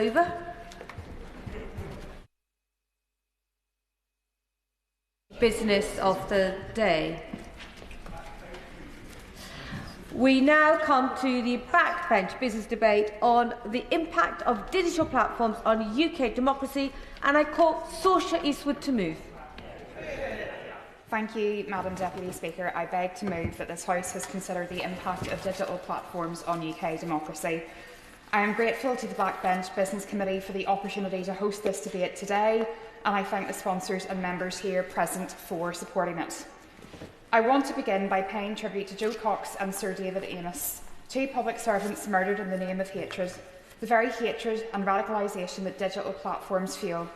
Over. Business of the day. We now come to the Backbench Business debate on the impact of digital platforms on UK democracy, and I call Sorcha Eastwood to move. Thank you, Madam Deputy Speaker. I beg to move that this House has considered the impact of digital platforms on UK democracy. I am grateful to the Backbench Business Committee for the opportunity to host this debate today, and I thank the sponsors and members here present for supporting it. I want to begin by paying tribute to Joe Cox and Sir David Amess, two public servants murdered in the name of hatred, the very hatred and radicalisation that digital platforms fuel.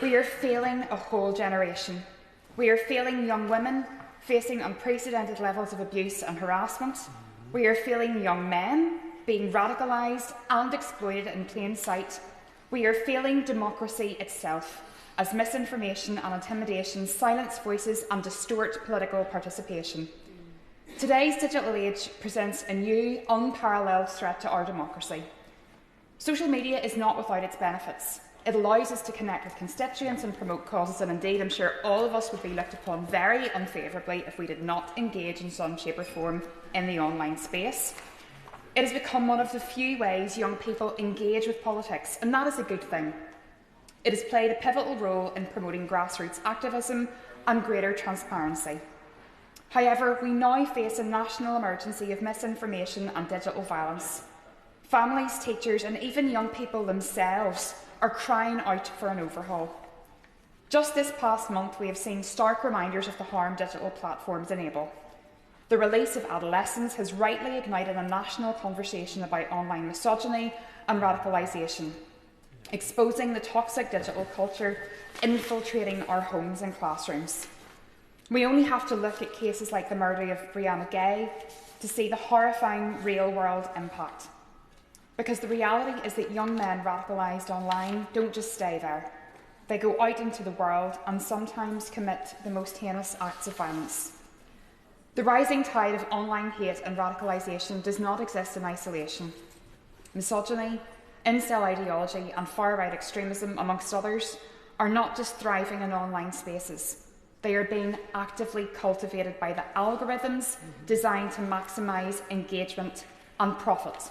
We are failing a whole generation. We are failing young women facing unprecedented levels of abuse and harassment. We are failing young men being radicalised and exploited in plain sight. We are failing democracy itself, as misinformation and intimidation silence voices and distort political participation. Today's digital age presents a new, unparalleled threat to our democracy. Social media is not without its benefits. It allows us to connect with constituents and promote causes, and indeed I'm sure all of us would be looked upon very unfavourably if we did not engage in some shape or form in the online space. It has become one of the few ways young people engage with politics, and that is a good thing. It has played a pivotal role in promoting grassroots activism and greater transparency. However, we now face a national emergency of misinformation and digital violence. Families, teachers and even young people themselves are crying out for an overhaul. Just this past month, we have seen stark reminders of the harm digital platforms enable. The release of Adolescence has rightly ignited a national conversation about online misogyny and radicalisation, exposing the toxic digital culture infiltrating our homes and classrooms. We only have to look at cases like the murder of Brianna Gay to see the horrifying real-world impact. Because the reality is that young men radicalised online don't just stay there. They go out into the world and sometimes commit the most heinous acts of violence. The rising tide of online hate and radicalisation does not exist in isolation. Misogyny, incel ideology and far-right extremism, amongst others, are not just thriving in online spaces. They are being actively cultivated by the algorithms designed to maximise engagement and profit.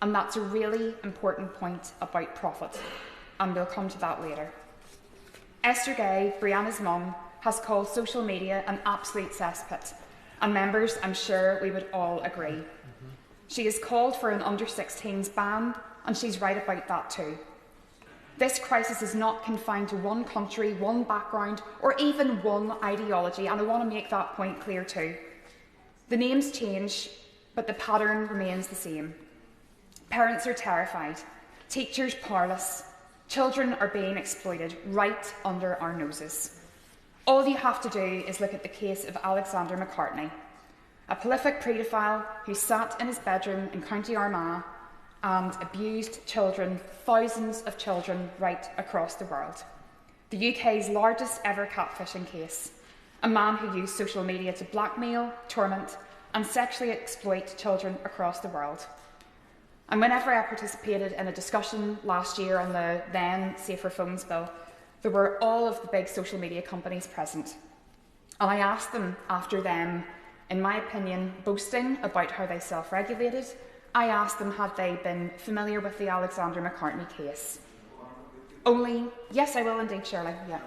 And that's a really important point about profit, and we'll come to that later. Esther Gay, Brianna's mum, has called social media an absolute cesspit, and members, I'm sure we would all agree. She has called for an under-16s ban, and she's right about that too. This crisis is not confined to one country, one background, or even one ideology, and I want to make that point clear too. The names change, but the pattern remains the same. Parents are terrified, teachers powerless, children are being exploited right under our noses. All you have to do is look at the case of Alexander McCartney, a prolific paedophile who sat in his bedroom in County Armagh and abused children, thousands of children, right across the world. The UK's largest ever catfishing case, a man who used social media to blackmail, torment and sexually exploit children across the world. And whenever I participated in a discussion last year on the then Safer Phones Bill, there were all of the big social media companies present. And I asked them, after them, in my opinion, boasting about how they self-regulated, I asked them had they been familiar with the Alexander McCartney case. Only, yes, I will indeed, Shirley, yeah.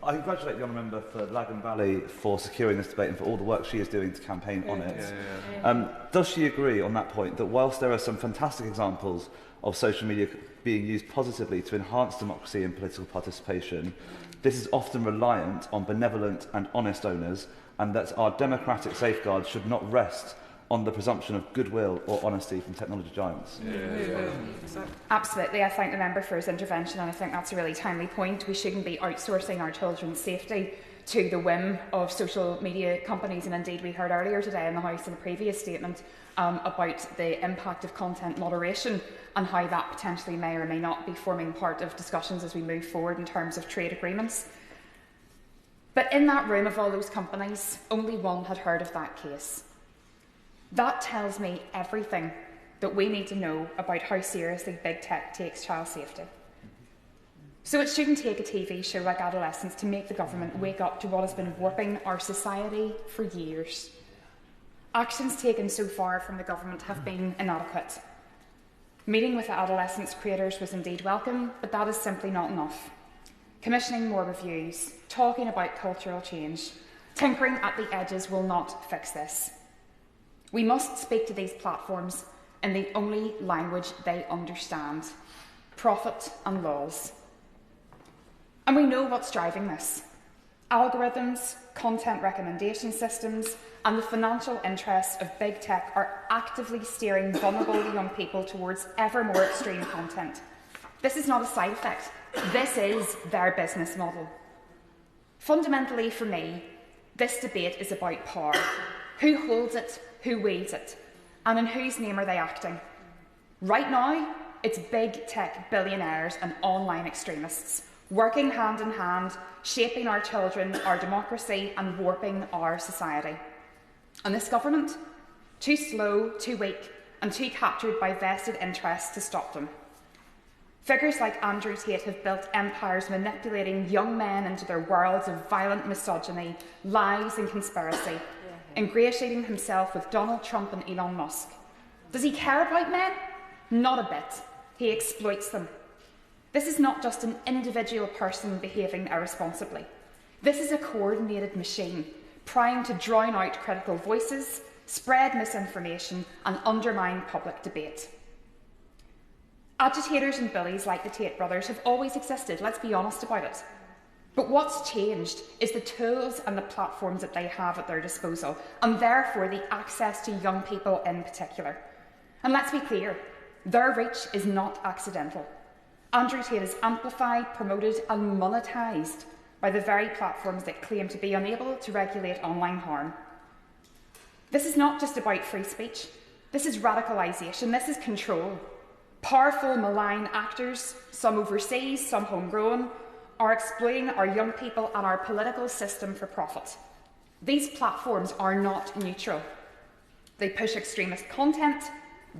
I congratulate the Honourable Member for Lagan Valley for securing this debate and for all the work she is doing to campaign on it. Does she agree on that point that whilst there are some fantastic examples of social media being used positively to enhance democracy and political participation, this is often reliant on benevolent and honest owners, and that our democratic safeguards should not rest on the presumption of goodwill or honesty from technology giants? Absolutely. I thank the member for his intervention, and I think that's a really timely point. We shouldn't be outsourcing our children's safety to the whim of social media companies, and indeed we heard earlier today in the House in a previous statement about the impact of content moderation and how that potentially may or may not be forming part of discussions as we move forward in terms of trade agreements. But in that room of all those companies, only one had heard of that case. That tells me everything that we need to know about how seriously big tech takes child safety. So it shouldn't take a TV show like Adolescence to make the government wake up to what has been warping our society for years. Actions taken so far from the government have been inadequate. Meeting with the adolescence creators was indeed welcome, but that is simply not enough. Commissioning more reviews, talking about cultural change, tinkering at the edges will not fix this. We must speak to these platforms in the only language they understand: profit and laws. And we know what's driving this. Algorithms, content recommendation systems, and the financial interests of big tech are actively steering vulnerable young people towards ever more extreme content. This is not a side effect. This is their business model. Fundamentally, for me, this debate is about power. Who holds it, who wields it, and in whose name are they acting? Right now, it's big tech billionaires and online extremists, working hand in hand, shaping our children, our democracy, and warping our society. And this government, too slow, too weak, and too captured by vested interests to stop them. Figures like Andrew Tate have built empires manipulating young men into their worlds of violent misogyny, lies, and conspiracy, ingratiating himself with Donald Trump and Elon Musk. Does he care about men? Not a bit. He exploits them. This is not just an individual person behaving irresponsibly. This is a coordinated machine, primed to drown out critical voices, spread misinformation, and undermine public debate. Agitators and bullies like the Tate brothers have always existed, let's be honest about it. But what's changed is the tools and the platforms that they have at their disposal, and therefore the access to young people in particular. And let's be clear, their reach is not accidental. Andrew Tate is amplified, promoted, and monetised by the very platforms that claim to be unable to regulate online harm. This is not just about free speech. This is radicalisation. This is control. Powerful, malign actors, some overseas, some homegrown, are exploiting our young people and our political system for profit. These platforms are not neutral. They push extremist content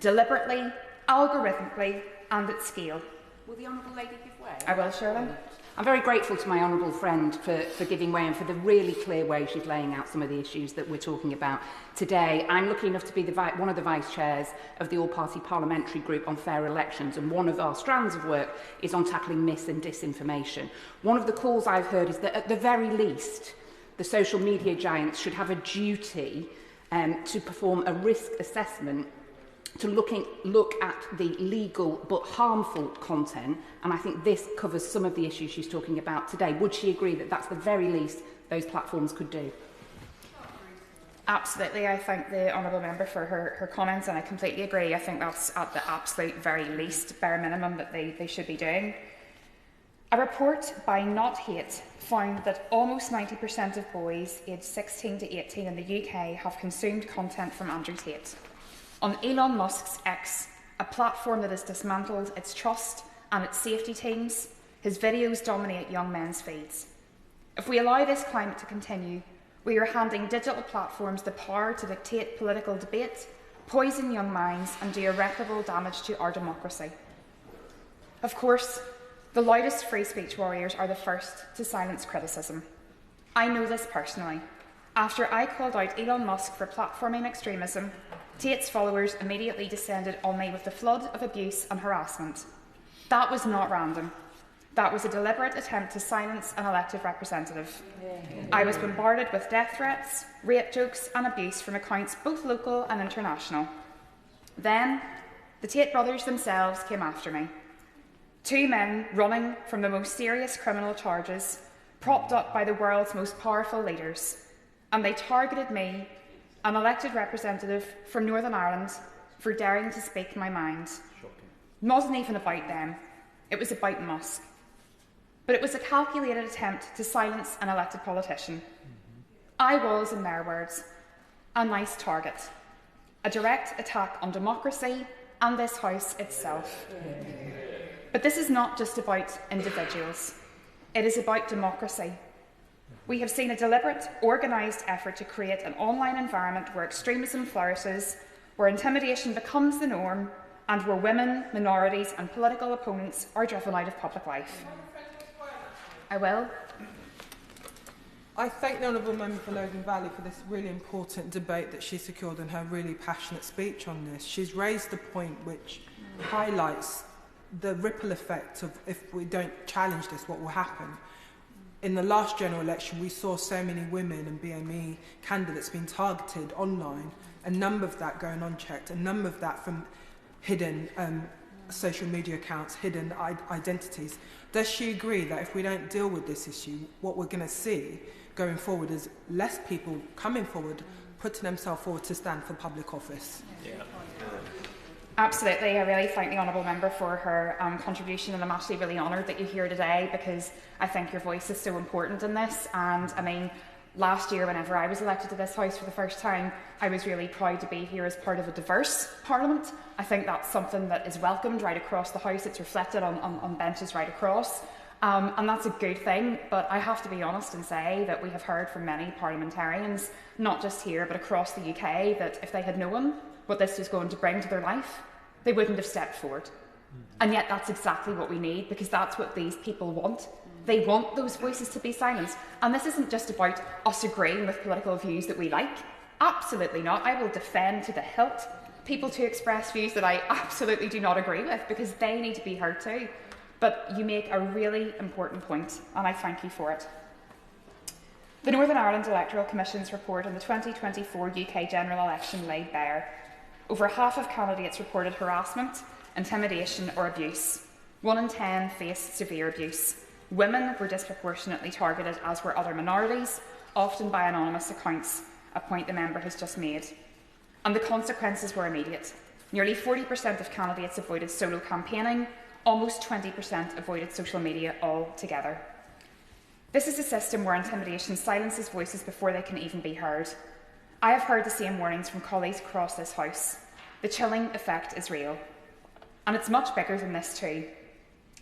deliberately, algorithmically, and at scale. Will the Honourable Lady give way? I will, Shirley. I'm very grateful to my honourable friend for giving way and for the really clear way she's laying out some of the issues that we're talking about today. I'm lucky enough to be one of the vice chairs of the all-party parliamentary group on fair elections, and one of our strands of work is on tackling mis and disinformation. One of the calls I've heard is that at the very least, the social media giants should have a duty to perform a risk assessment to look at the legal but harmful content, and I think this covers some of the issues she's talking about today. Would she agree that that's the very least those platforms could do? Absolutely. I thank the Honourable Member for her comments, and I completely agree. I think that's at the absolute very least, bare minimum, that they should be doing. A report by Not Hate found that almost 90% of boys aged 16 to 18 in the UK have consumed content from Andrew Tate. On Elon Musk's X, a platform that has dismantled its trust and its safety teams, his videos dominate young men's feeds. If we allow this climate to continue, we are handing digital platforms the power to dictate political debate, poison young minds, and do irreparable damage to our democracy. Of course, the loudest free speech warriors are the first to silence criticism. I know this personally. After I called out Elon Musk for platforming extremism, Tate's followers immediately descended on me with a flood of abuse and harassment. That was not random. That was a deliberate attempt to silence an elected representative. I was bombarded with death threats, rape jokes, and abuse from accounts both local and international. Then, the Tate brothers themselves came after me. Two men running from the most serious criminal charges, propped up by the world's most powerful leaders, and they targeted me, an elected representative from Northern Ireland, for daring to speak my mind. It wasn't even about them, it was about Musk. But it was a calculated attempt to silence an elected politician. I was, in their words, a nice target, a direct attack on democracy and this House itself. But this is not just about individuals, it is about democracy. We have seen a deliberate, organised effort to create an online environment where extremism flourishes, where intimidation becomes the norm and where women, minorities and political opponents are driven out of public life. I will. I thank the Honourable Member for Logan Valley for this really important debate that she secured and her really passionate speech on this. She's raised a point which highlights the ripple effect of if we don't challenge this, what will happen. In the last general election, we saw so many women and BME candidates being targeted online, a number of that going unchecked, a number of that from hidden social media accounts, hidden identities. Does she agree that if we don't deal with this issue, what we're going to see going forward is less people coming forward, putting themselves forward to stand for public office? Yeah. Absolutely. I really thank the Honourable Member for her contribution, and I'm actually really honoured that you're here today because I think your voice is so important in this. And I mean, last year, whenever I was elected to this House for the first time, I was really proud to be here as part of a diverse Parliament. I think that's something that is welcomed right across the House. It's reflected on benches right across. And that's a good thing, but I have to be honest and say that we have heard from many parliamentarians, not just here but across the UK, that if they had known what this was going to bring to their life, they wouldn't have stepped forward. And yet that's exactly what we need, because that's what these people want. They want those voices to be silenced. And this isn't just about us agreeing with political views that we like. Absolutely not. I will defend to the hilt people to express views that I absolutely do not agree with, because they need to be heard too. But you make a really important point, and I thank you for it. The Northern Ireland Electoral Commission's report on the 2024 UK general election laid bare. Over half of candidates reported harassment, intimidation or abuse. 1 in 10 faced severe abuse. Women were disproportionately targeted, as were other minorities, often by anonymous accounts, a point the member has just made. And the consequences were immediate. Nearly 40% of candidates avoided solo campaigning, almost 20% avoided social media altogether. This is a system where intimidation silences voices before they can even be heard. I have heard the same warnings from colleagues across this House. The chilling effect is real. And it's much bigger than this too.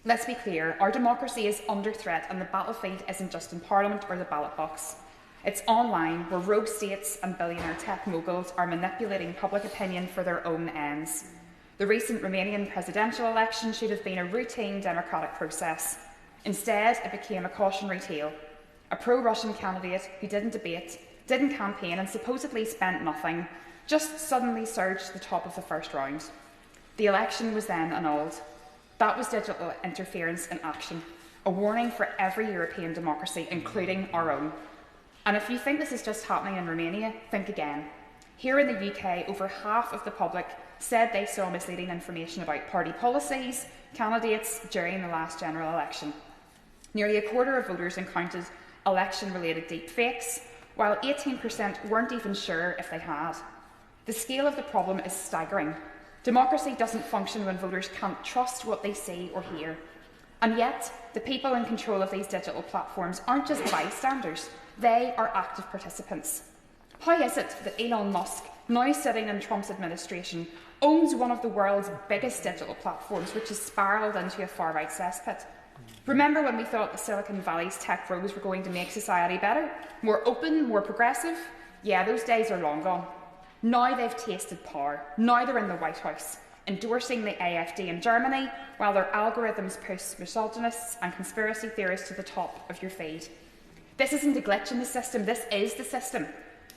Let's be clear, our democracy is under threat, and the battlefield isn't just in Parliament or the ballot box. It's online, where rogue states and billionaire tech moguls are manipulating public opinion for their own ends. The recent Romanian presidential election should have been a routine democratic process. Instead, it became a cautionary tale. A pro-Russian candidate who didn't debate, didn't campaign and supposedly spent nothing, just suddenly surged to the top of the first round. The election was then annulled. That was digital interference in action, a warning for every European democracy, including our own. And if you think this is just happening in Romania, think again. Here in the UK, over half of the public said they saw misleading information about party policies, candidates during the last general election. Nearly a quarter of voters encountered election-related deepfakes, while 18% weren't even sure if they had. The scale of the problem is staggering. Democracy doesn't function when voters can't trust what they see or hear. And yet, the people in control of these digital platforms aren't just bystanders, they are active participants. How is it that Elon Musk, now sitting in Trump's administration, owns one of the world's biggest digital platforms, which has spiralled into a far-right cesspit? Remember when we thought the Silicon Valley's tech bros were going to make society better? More open, more progressive? Yeah, those days are long gone. Now they've tasted power. Now they're in the White House, endorsing the AfD in Germany, while their algorithms push misogynists and conspiracy theorists to the top of your feed. This isn't a glitch in the system, this is the system.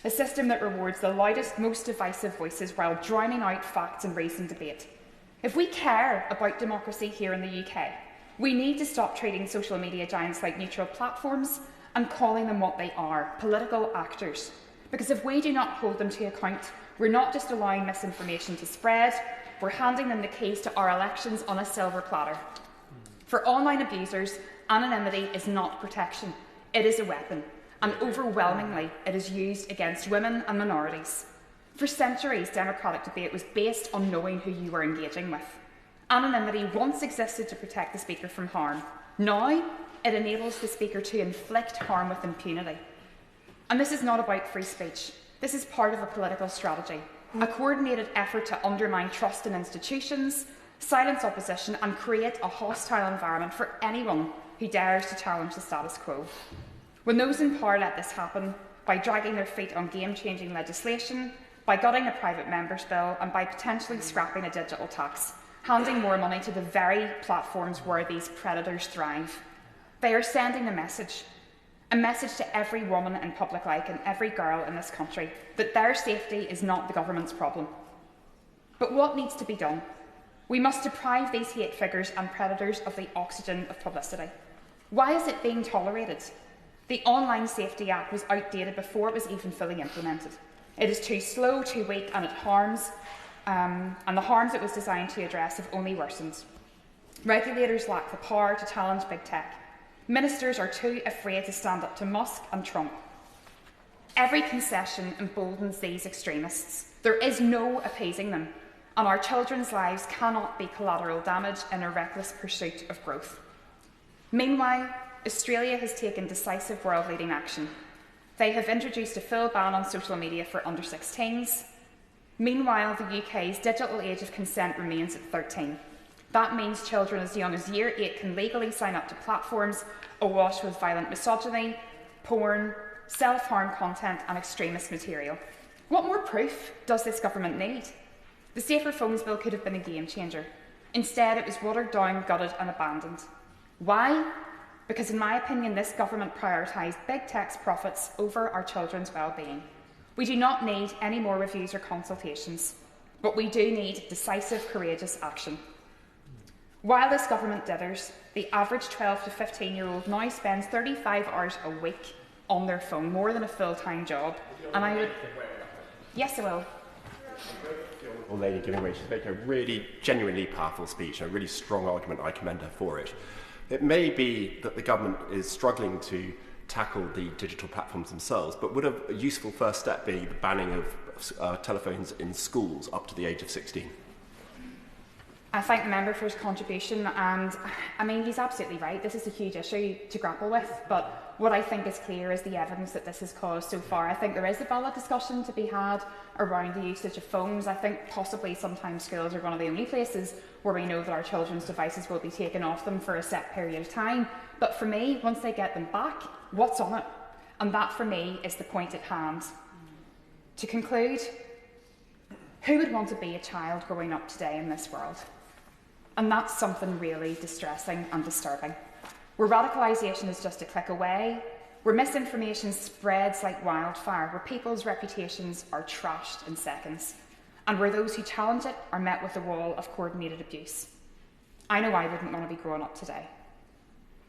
A system that rewards the loudest, most divisive voices while drowning out facts and reasoned debate. If we care about democracy here in the UK, we need to stop treating social media giants like neutral platforms and calling them what they are, political actors. Because if we do not hold them to account, we're not just allowing misinformation to spread, we're handing them the keys to our elections on a silver platter. For online abusers, anonymity is not protection, it is a weapon. And overwhelmingly, it is used against women and minorities. For centuries, democratic debate was based on knowing who you were engaging with. Anonymity once existed to protect the speaker from harm. Now, it enables the speaker to inflict harm with impunity. And this is not about free speech. This is part of a political strategy, a coordinated effort to undermine trust in institutions, silence opposition, and create a hostile environment for anyone who dares to challenge the status quo. When those in power let this happen, by dragging their feet on game-changing legislation, by gutting a private members bill and by potentially scrapping a digital tax, handing more money to the very platforms where these predators thrive. They are sending a message to every woman in public life and every girl in this country that their safety is not the government's problem. But what needs to be done? We must deprive these hate figures and predators of the oxygen of publicity. Why is it being tolerated? The Online Safety Act was outdated before it was even fully implemented. It is too slow, too weak, and it harms, and the harms it was designed to address have only worsened. Regulators lack the power to challenge big tech. Ministers are too afraid to stand up to Musk and Trump. Every concession emboldens these extremists. There is no appeasing them, and our children's lives cannot be collateral damage in a reckless pursuit of growth. Meanwhile, Australia has taken decisive world-leading action. They have introduced a full ban on social media for under 16s. Meanwhile, the UK's digital age of consent remains at 13. That means children as young as year 8 can legally sign up to platforms awash with violent misogyny, porn, self-harm content and extremist material. What more proof does this government need? The Safer Phones Bill could have been a game changer. Instead, it was watered down, gutted and abandoned. Why? Because in my opinion, this government prioritised big tech's profits over our children's well-being. We do not need any more reviews or consultations, but we do need decisive, courageous action. While this government dithers, the average 12 to 15-year-old now spends 35 hours a week on their phone, more than a full-time job. And I would... Yes, I will. Well, lady giving way, she's making a really genuinely powerful speech and a really strong argument. I commend her for it. It may be that the government is struggling to tackle the digital platforms themselves, but would a useful first step be the banning of telephones in schools up to the age of 16? I thank the member for his contribution, and I mean, he's absolutely right. This is a huge issue to grapple with, but what I think is clear is the evidence that this has caused so far. I think there is a valid discussion to be had around the usage of phones. I think possibly sometimes schools are one of the only places where we know that our children's devices will be taken off them for a set period of time. But for me, once they get them back, what's on it? And that for me is the point at hand. To conclude, who would want to be a child growing up today in this world? And that's something really distressing and disturbing. Where radicalisation is just a click away, where misinformation spreads like wildfire, where people's reputations are trashed in seconds, and where those who challenge it are met with a wall of coordinated abuse. I know I wouldn't want to be growing up today.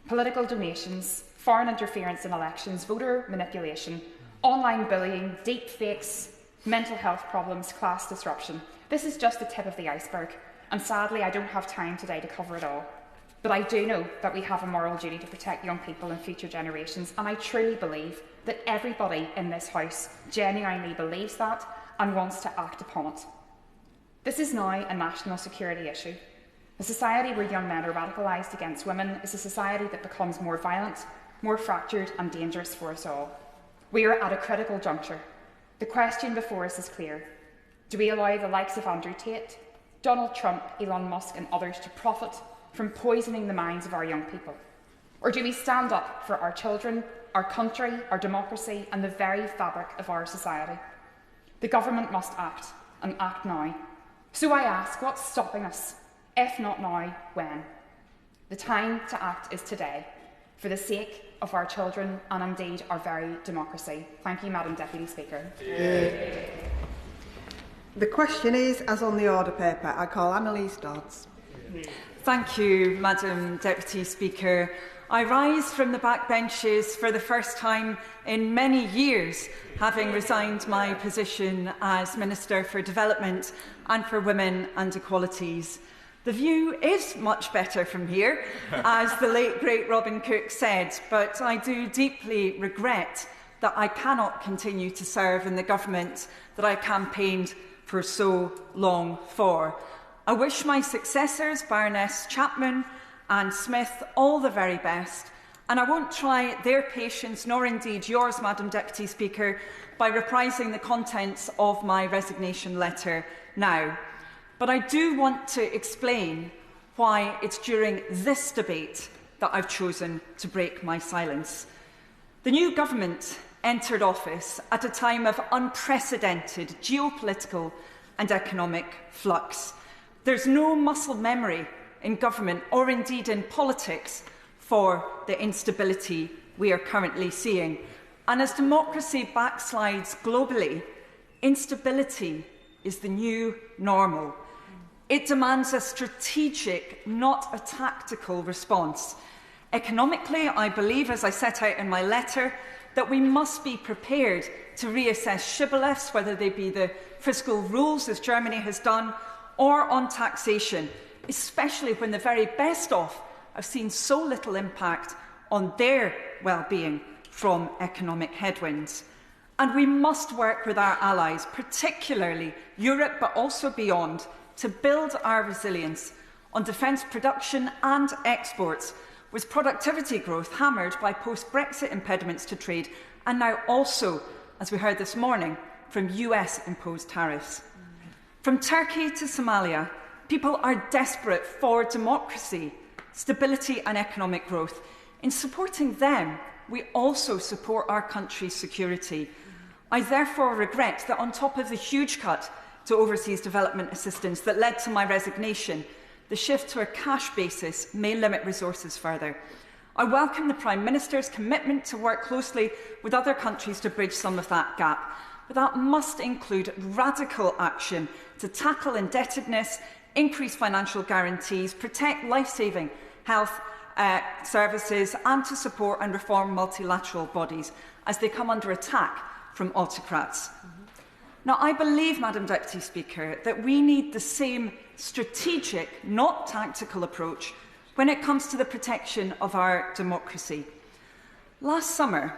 Political donations, foreign interference in elections, voter manipulation, online bullying, deep fakes, mental health problems, class disruption. This is just the tip of the iceberg. And sadly, I don't have time today to cover it all. But I do know that we have a moral duty to protect young people and future generations, and I truly believe that everybody in this House genuinely believes that and wants to act upon it. This is now a national security issue. A society where young men are radicalised against women is a society that becomes more violent, more fractured and dangerous for us all. We are at a critical juncture. The question before us is clear. Do we allow the likes of Andrew Tate, Donald Trump, Elon Musk and others to profit from poisoning the minds of our young people? Or do we stand up for our children, our country, our democracy and the very fabric of our society? The government must act, and act now. So I ask, what's stopping us? If not now, when? The time to act is today, for the sake of our children and indeed our very democracy. Thank you, Madam Deputy Speaker. The question is, as on the order paper, I call Anneliese Dodds. Thank you, Madam Deputy Speaker. I rise from the backbenches for the first time in many years, having resigned my position as Minister for Development and for Women and Equalities. The view is much better from here, as the late great Robin Cook said, but I do deeply regret that I cannot continue to serve in the government that I campaigned for so long for. I wish my successors, Baroness Chapman and Smith, all the very best, and I won't try their patience, nor indeed yours, Madam Deputy Speaker, by reprising the contents of my resignation letter now. But I do want to explain why it's during this debate that I've chosen to break my silence. The new government entered office at a time of unprecedented geopolitical and economic flux. There's no muscle memory in government or indeed in politics for the instability we are currently seeing. And as democracy backslides globally, instability is the new normal. It demands a strategic, not a tactical response. Economically, I believe, as I set out in my letter, that we must be prepared to reassess shibboleths, whether they be the fiscal rules, as Germany has done, or on taxation, especially when the very best off have seen so little impact on their well-being from economic headwinds. And we must work with our allies, particularly Europe, but also beyond, to build our resilience on defence production and exports, with productivity growth hammered by post-Brexit impediments to trade, and now also, as we heard this morning, from US-imposed tariffs. From Turkey to Somalia, people are desperate for democracy, stability and economic growth. In supporting them, we also support our country's security. I therefore regret that on top of the huge cut to overseas development assistance that led to my resignation, the shift to a cash basis may limit resources further. I welcome the Prime Minister's commitment to work closely with other countries to bridge some of that gap, but that must include radical action to tackle indebtedness, increase financial guarantees, protect life-saving health services, and to support and reform multilateral bodies as they come under attack from autocrats. Now, I believe, Madam Deputy Speaker, that we need the same strategic, not tactical approach when it comes to the protection of our democracy. Last summer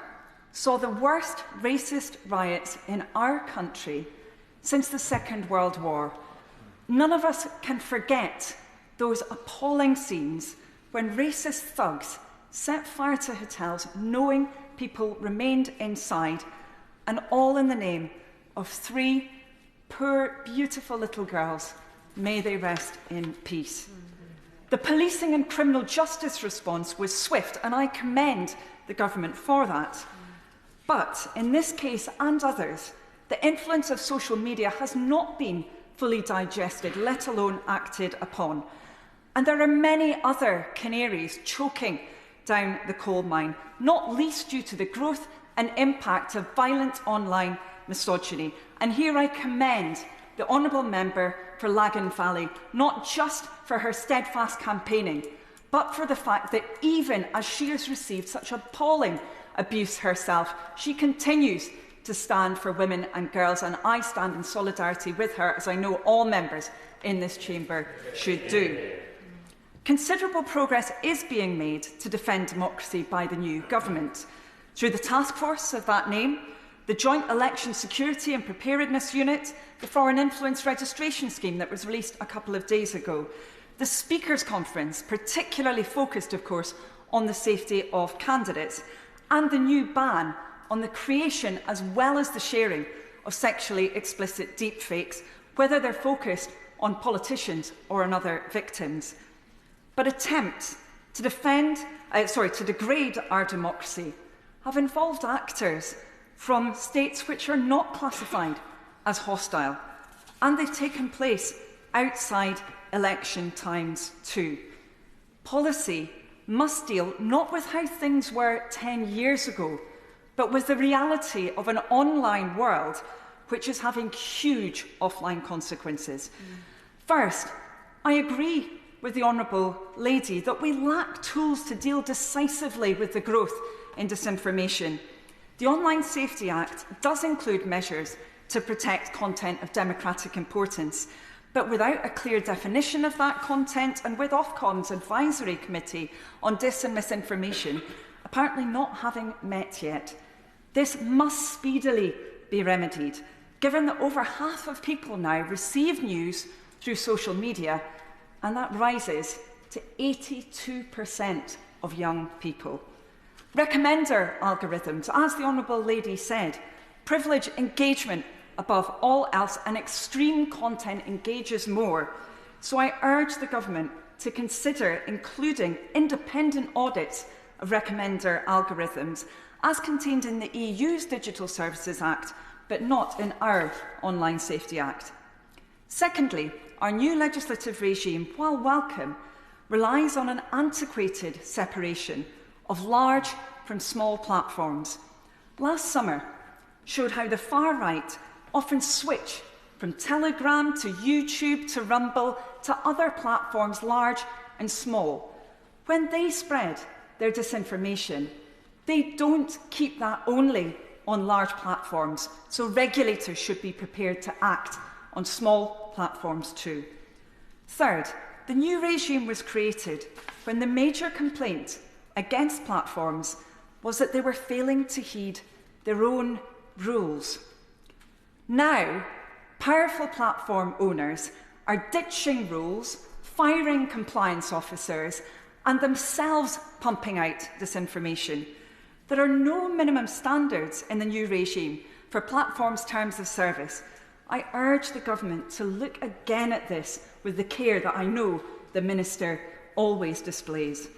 saw the worst racist riots in our country since the Second World War. None of us can forget those appalling scenes when racist thugs set fire to hotels knowing people remained inside, and all in the name of 3 poor, beautiful little girls. May they rest in peace. The policing and criminal justice response was swift, and I commend the government for that. But in this case and others, the influence of social media has not been fully digested, let alone acted upon. And there are many other canaries choking down the coal mine, not least due to the growth and impact of violent online misogyny. And here I commend the Honourable Member for Lagan Valley, not just for her steadfast campaigning, but for the fact that even as she has received such appalling abuse herself, she continues to stand for women and girls, and I stand in solidarity with her, as I know all members in this chamber should do. Considerable progress is being made to defend democracy by the new government. Through the task force of that name, the Joint Election Security and Preparedness Unit, the Foreign Influence Registration Scheme that was released a couple of days ago, the Speakers' Conference, particularly focused, of course, on the safety of candidates, and the new ban on the creation as well as the sharing of sexually explicit deepfakes, whether they're focused on politicians or on other victims. But attempts to degrade our democracy have involved actors from states which are not classified as hostile, and they've taken place outside election times too. Policy must deal not with how things were 10 years ago, but with the reality of an online world which is having huge offline consequences. First, I agree with the Honourable Lady that we lack tools to deal decisively with the growth in disinformation. The Online Safety Act does include measures to protect content of democratic importance, but without a clear definition of that content, and with Ofcom's Advisory Committee on Dis and Misinformation apparently not having met yet, this must speedily be remedied, given that over half of people now receive news through social media, and that rises to 82% of young people. Recommender algorithms, as the Honourable Lady said, privilege engagement above all else, and extreme content engages more. So I urge the Government to consider including independent audits of recommender algorithms, as contained in the EU's Digital Services Act, but not in our Online Safety Act. Secondly, our new legislative regime, while welcome, relies on an antiquated separation of large from small platforms. Last summer showed how the far right often switch from Telegram to YouTube to Rumble to other platforms, large and small. When they spread their disinformation, they don't keep that only on large platforms, so regulators should be prepared to act on small platforms too. Third, the new regime was created when the major complaint against platforms was that they were failing to heed their own rules. Now, powerful platform owners are ditching rules, firing compliance officers, and themselves pumping out disinformation. There are no minimum standards in the new regime for platforms' terms of service. I urge the government to look again at this with the care that I know the Minister always displays.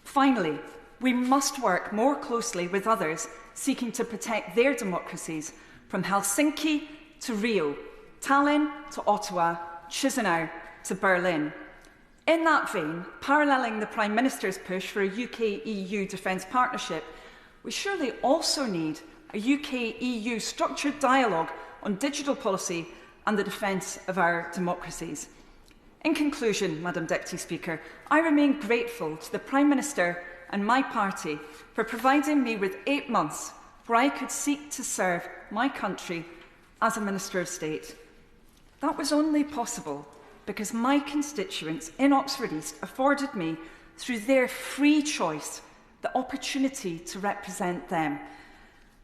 Finally, we must work more closely with others seeking to protect their democracies, from Helsinki to Rio, Tallinn to Ottawa, Chisinau to Berlin. In that vein, paralleling the Prime Minister's push for a UK-EU defence partnership, we surely also need a UK-EU structured dialogue on digital policy and the defence of our democracies. In conclusion, Madam Deputy Speaker, I remain grateful to the Prime Minister and my party for providing me with 8 months where I could seek to serve my country as a Minister of State. That was only possible because my constituents in Oxford East afforded me, through their free choice, the opportunity to represent them.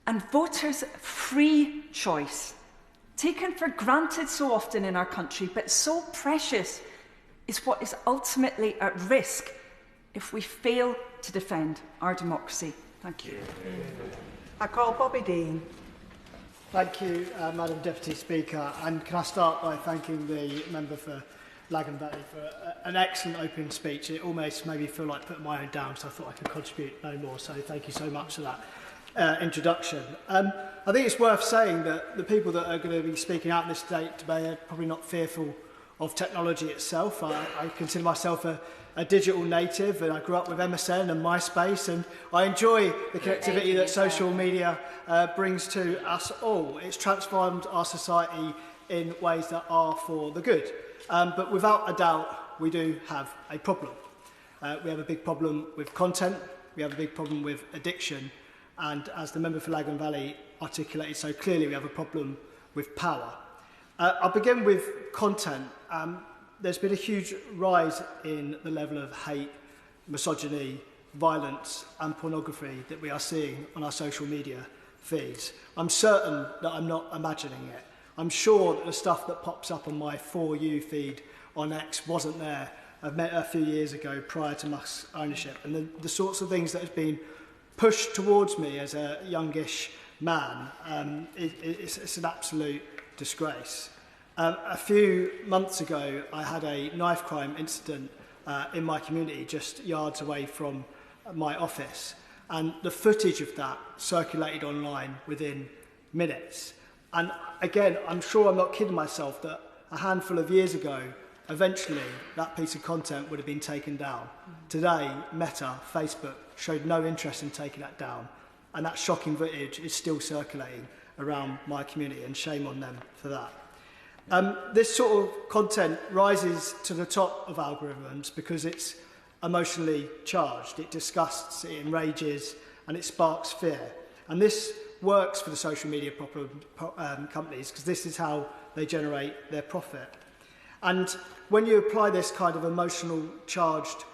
And voters' free choice, taken for granted so often in our country, but so precious, is what is ultimately at risk if we fail to defend our democracy. Thank you. I call Bobby Dean. Thank you, Madam Deputy Speaker. And can I start by thanking the member for Lagan Valley for an excellent opening speech. It almost made me feel like putting my own down, so I thought I could contribute no more. So thank you so much for that introduction. I think it's worth saying that the people that are going to be speaking out in this debate today are probably not fearful of technology itself. I consider myself a digital native, and I grew up with MSN and MySpace, and I enjoy the connectivity that social media brings to us all. It's transformed our society in ways that are for the good. But without a doubt, we do have a problem. We have a big problem with content, we have a big problem with addiction, and as the member for Lagan Valley articulated so clearly, we have a problem with power. I'll begin with content. There's been a huge rise in the level of hate, misogyny, violence and pornography that we are seeing on our social media feeds. I'm certain that I'm not imagining it. I'm sure that the stuff that pops up on my For You feed on X wasn't there a few years ago prior to Musk's ownership. And the sorts of things that have been pushed towards me as a youngish man, it's an absolute disgrace. A few months ago, I had a knife crime incident in my community, just yards away from my office. And the footage of that circulated online within minutes. And again, I'm sure I'm not kidding myself that a handful of years ago, eventually that piece of content would have been taken down. Today, Meta, Facebook, showed no interest in taking that down. And that shocking footage is still circulating around my community, and shame on them for that. This sort of content rises to the top of algorithms because it's emotionally charged. It disgusts, it enrages, and it sparks fear. And this works for the social media companies because this is how they generate their profit. And when you apply this kind of emotional charged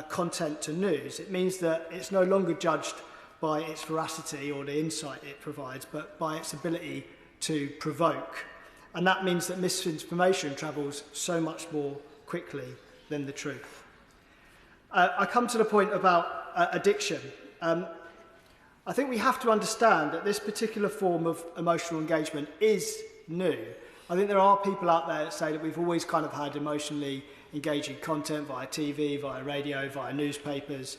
content to news, it means that it's no longer judged by its veracity or the insight it provides, but by its ability to provoke. And that means that misinformation travels so much more quickly than the truth. I come to the point about addiction. I think we have to understand that this particular form of emotional engagement is new. I think there are people out there that say that we've always kind of had emotionally engaging content via TV, via radio, via newspapers.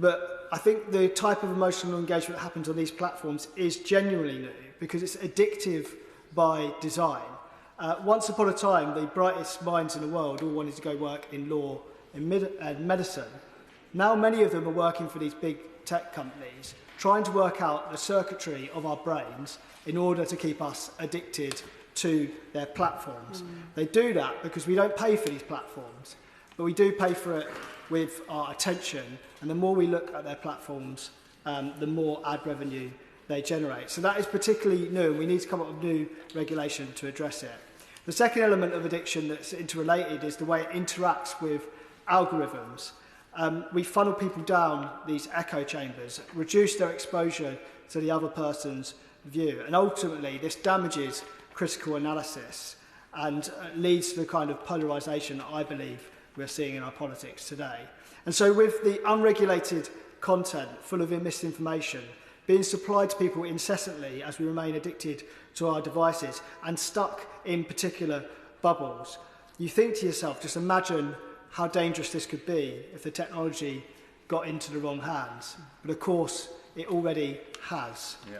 But I think the type of emotional engagement that happens on these platforms is genuinely new because it's addictive by design. Once upon a time, the brightest minds in the world all wanted to go work in law and medicine. Now many of them are working for these big tech companies, trying to work out the circuitry of our brains in order to keep us addicted to their platforms. They do that because we don't pay for these platforms, but we do pay for it with our attention, and the more we look at their platforms, the more ad revenue they generate. So that is particularly new, and we need to come up with new regulation to address it. The second element of addiction that's interrelated is the way it interacts with algorithms. We funnel people down these echo chambers, reduce their exposure to the other person's view, and ultimately this damages critical analysis and leads to the kind of polarisation that I believe we're seeing in our politics today. And so with the unregulated content full of misinformation being supplied to people incessantly as we remain addicted to our devices and stuck in particular bubbles, you think to yourself, just imagine how dangerous this could be if the technology got into the wrong hands. But of course, it already has. Yeah.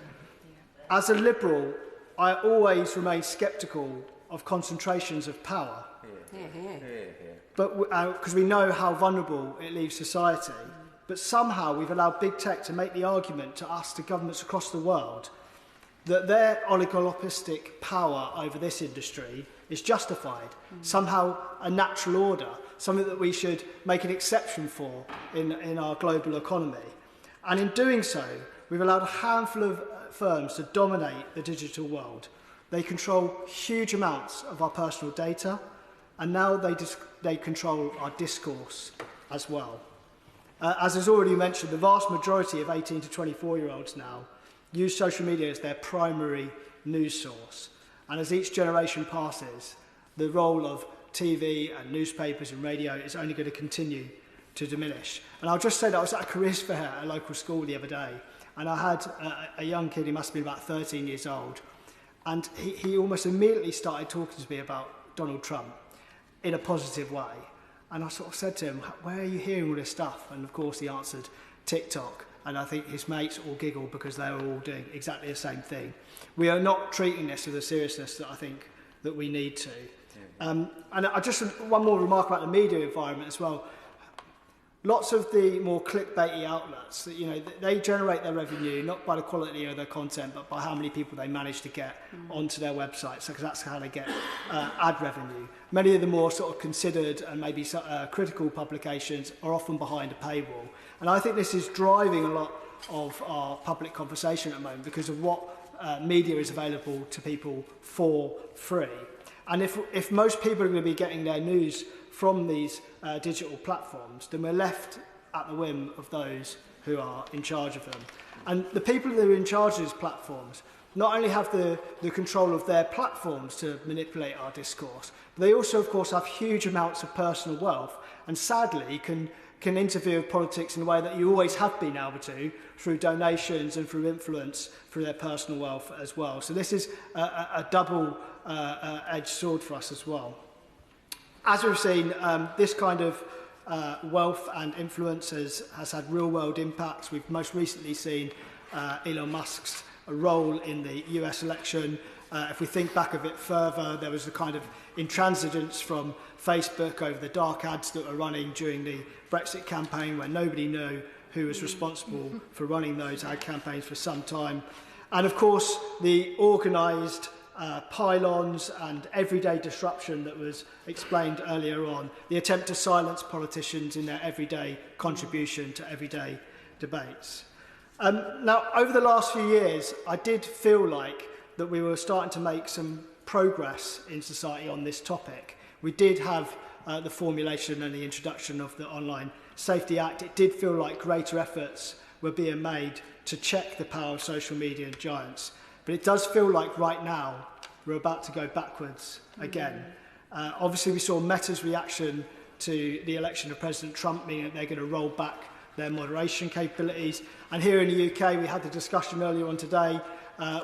As a Liberal, I always remain sceptical of concentrations of power. But because we know how vulnerable it leaves society. But somehow we've allowed big tech to make the argument to us, to governments across the world, that their oligopolistic power over this industry is justified, somehow a natural order, something that we should make an exception for in our global economy. And in doing so, we've allowed a handful of firms to dominate the digital world. They control huge amounts of our personal data, and now they control our discourse as well. As is already mentioned, the vast majority of 18 to 24-year-olds now use social media as their primary news source. And as each generation passes, the role of TV and newspapers and radio is only going to continue to diminish. And I'll just say that I was at a careers fair at a local school the other day, and I had a young kid, he must have been about 13 years old, and he almost immediately started talking to me about Donald Trump in a positive way. And I sort of said to him, where are you hearing all this stuff? And of course he answered, TikTok. And I think his mates all giggled because they were all doing exactly the same thing. We are not treating this with the seriousness that I think that we need to. And I just one more remark about the media environment as well. Lots of the more clickbaity outlets, you know, they generate their revenue not by the quality of their content, but by how many people they manage to get onto their websites, because that's how they get ad revenue. Many of the more sort of considered and maybe critical publications are often behind a paywall. And I think this is driving a lot of our public conversation at the moment because of what media is available to people for free. And if most people are going to be getting their news from these digital platforms, then we're left at the whim of those who are in charge of them. And the people who are in charge of these platforms not only have the control of their platforms to manipulate our discourse, but they also, of course, have huge amounts of personal wealth and sadly can interfere with politics in a way that you always have been able to, through donations and through influence through their personal wealth as well. So this is a double-edged sword for us as well. As we've seen, this kind of wealth and influence has had real-world impacts. We've most recently seen Elon Musk's role in the US election. If we think back a bit further, there was a kind of intransigence from Facebook over the dark ads that were running during the Brexit campaign, where nobody knew who was responsible for running those ad campaigns for some time. And of course, the organised pylons and everyday disruption that was explained earlier on, the attempt to silence politicians in their everyday contribution to everyday debates. Now, over the last few years, I did feel like that we were starting to make some progress in society on this topic. We did have the formulation and the introduction of the Online Safety Act. It did feel like greater efforts were being made to check the power of social media giants. But it does feel like right now we're about to go backwards again. Obviously, we saw Meta's reaction to the election of President Trump, meaning that they're going to roll back their moderation capabilities. And here in the UK, we had the discussion earlier on today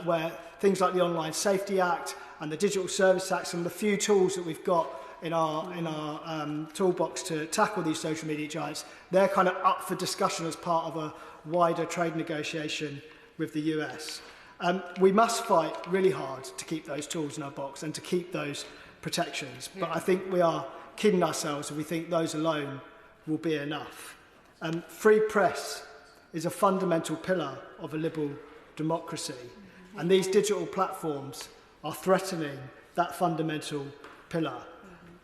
where things like the Online Safety Act and the Digital Service Act, some of the few tools that we've got in our toolbox to tackle these social media giants, they're kind of up for discussion as part of a wider trade negotiation with the US. We must fight really hard to keep those tools in our box and to keep those protections. But I think we are kidding ourselves if we think those alone will be enough. Free press is a fundamental pillar of a liberal democracy, and these digital platforms are threatening that fundamental pillar.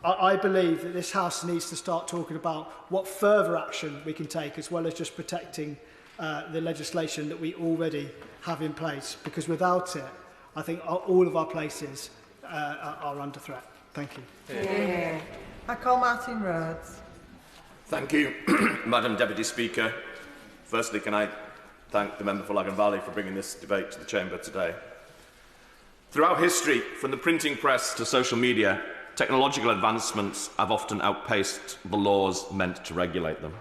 I believe that this House needs to start talking about what further action we can take, as well as just protecting the legislation that we already have in place, because without it, I think all of our places are under threat. Thank you. Yeah. I call Martin Rhodes. Thank you, Madam Deputy Speaker. Firstly, can I thank the member for Lagan Valley for bringing this debate to the Chamber today. Throughout history, from the printing press to social media, technological advancements have often outpaced the laws meant to regulate them.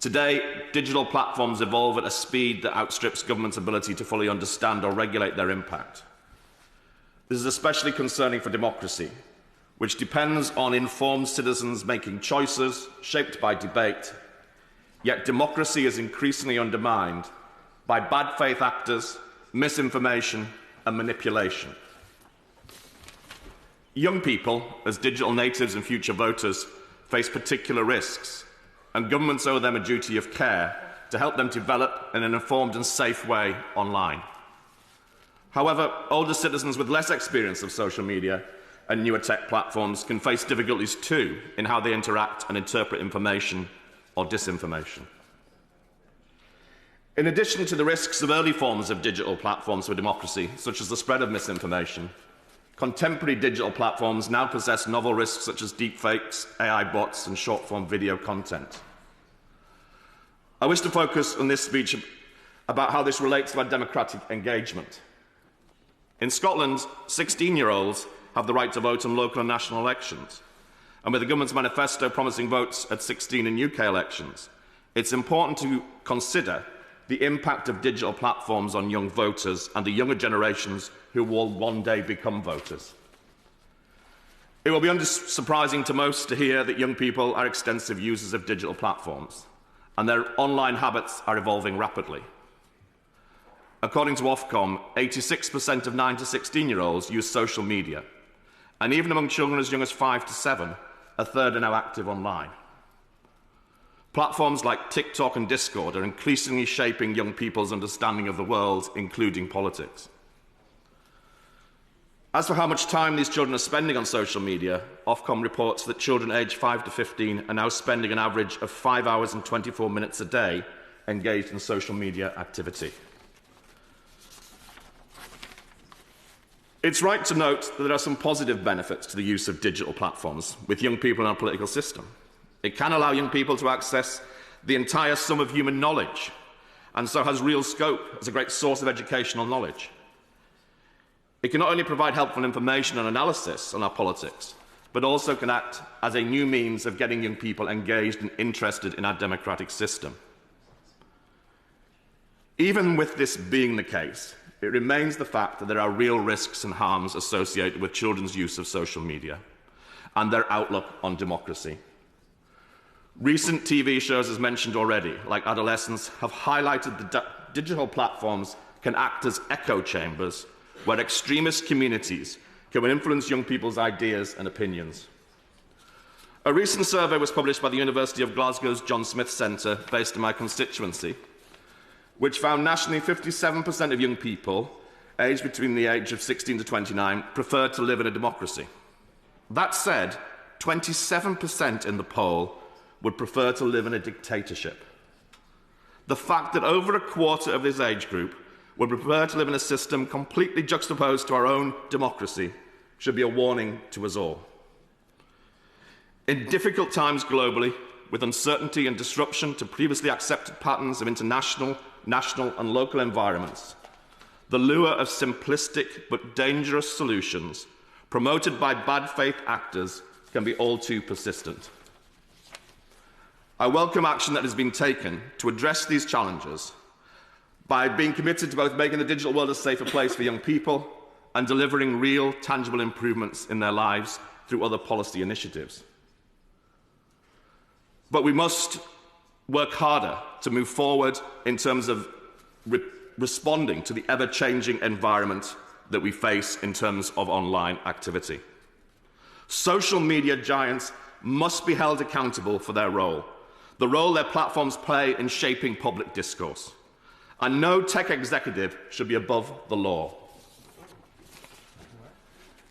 Today, digital platforms evolve at a speed that outstrips government's ability to fully understand or regulate their impact. This is especially concerning for democracy, which depends on informed citizens making choices shaped by debate. Yet democracy is increasingly undermined by bad faith actors, misinformation and manipulation. Young people, as digital natives and future voters, face particular risks, and governments owe them a duty of care to help them develop in an informed and safe way online. However, older citizens with less experience of social media and newer tech platforms can face difficulties too in how they interact and interpret information or disinformation. In addition to the risks of early forms of digital platforms for democracy, such as the spread of misinformation, contemporary digital platforms now possess novel risks such as deepfakes, AI bots and short-form video content. I wish to focus on this speech about how this relates to our democratic engagement. In Scotland, 16-year-olds have the right to vote in local and national elections. And with the government's manifesto promising votes at 16 in UK elections, it's important to consider the impact of digital platforms on young voters and the younger generations who will one day become voters. It will be unsurprising to most to hear that young people are extensive users of digital platforms, and their online habits are evolving rapidly. According to Ofcom, 86% of 9 to 16-year-olds use social media, and even among children as young as 5 to 7, a third are now active online. Platforms like TikTok and Discord are increasingly shaping young people's understanding of the world, including politics. As for how much time these children are spending on social media, Ofcom reports that children aged 5 to 15 are now spending an average of 5 hours and 24 minutes a day engaged in social media activity. It's right to note that there are some positive benefits to the use of digital platforms with young people in our political system. It can allow young people to access the entire sum of human knowledge, and so has real scope as a great source of educational knowledge. It can not only provide helpful information and analysis on our politics, but also can act as a new means of getting young people engaged and interested in our democratic system. Even with this being the case, it remains the fact that there are real risks and harms associated with children's use of social media and their outlook on democracy. Recent TV shows, as mentioned already, like Adolescents, have highlighted that digital platforms can act as echo chambers where extremist communities can influence young people's ideas and opinions. A recent survey was published by the University of Glasgow's John Smith Centre, based in my constituency, which found nationally 57% of young people aged between the age of 16 to 29 prefer to live in a democracy. That said, 27% in the poll would prefer to live in a dictatorship. The fact that over a quarter of this age group would prefer to live in a system completely juxtaposed to our own democracy should be a warning to us all. In difficult times globally, with uncertainty and disruption to previously accepted patterns of international, national and local environments, the lure of simplistic but dangerous solutions promoted by bad faith actors can be all too persistent. I welcome action that has been taken to address these challenges by being committed to both making the digital world a safer place for young people and delivering real, tangible improvements in their lives through other policy initiatives. But we must work harder to move forward in terms of responding to the ever-changing environment that we face in terms of online activity. Social media giants must be held accountable for their role, the role their platforms play in shaping public discourse. And no tech executive should be above the law.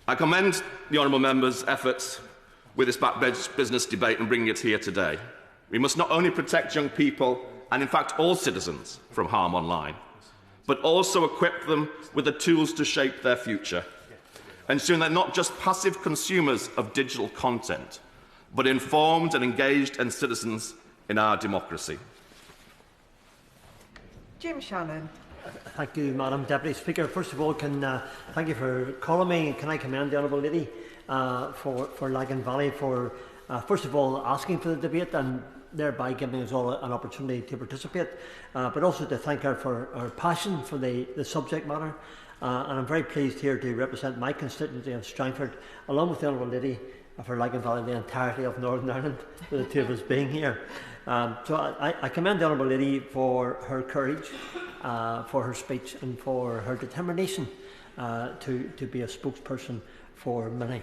I commend the honourable member's efforts with this backbench business debate and bringing it here today. We must not only protect young people, and in fact all citizens, from harm online, but also equip them with the tools to shape their future, ensuring they're not just passive consumers of digital content, but informed and engaged and citizens in our democracy. Jim Shannon. Thank you, Madam Deputy Speaker. First of all, thank you for calling me. Can I commend the Honourable Lady for Lagan Valley for, first of all, asking for the debate and thereby giving us all an opportunity to participate, but also to thank her for her passion for the subject matter. And I'm very pleased here to represent my constituency of Strangford, along with the Honourable Lady for Lagan Valley, the entirety of Northern Ireland, with the two of us being here. So I commend the Honourable Lady for her courage, for her speech and for her determination to be a spokesperson for many.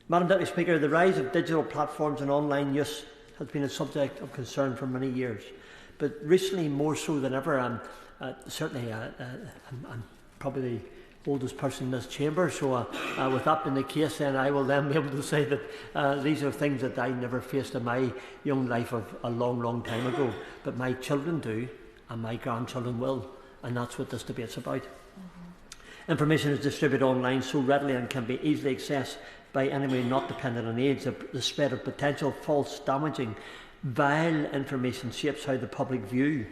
Madam Deputy Speaker, the rise of digital platforms and online use has been a subject of concern for many years, but recently more so than ever. I'm probably the oldest person in this chamber, so with that being the case, then I will then be able to say that these are things that I never faced in my young life of a long, long time ago, but my children do, and my grandchildren will, and that's what this debate's about. Information is distributed online so readily and can be easily accessed by anyone not dependent on age. The spread of potential false, damaging, vile information shapes how the public view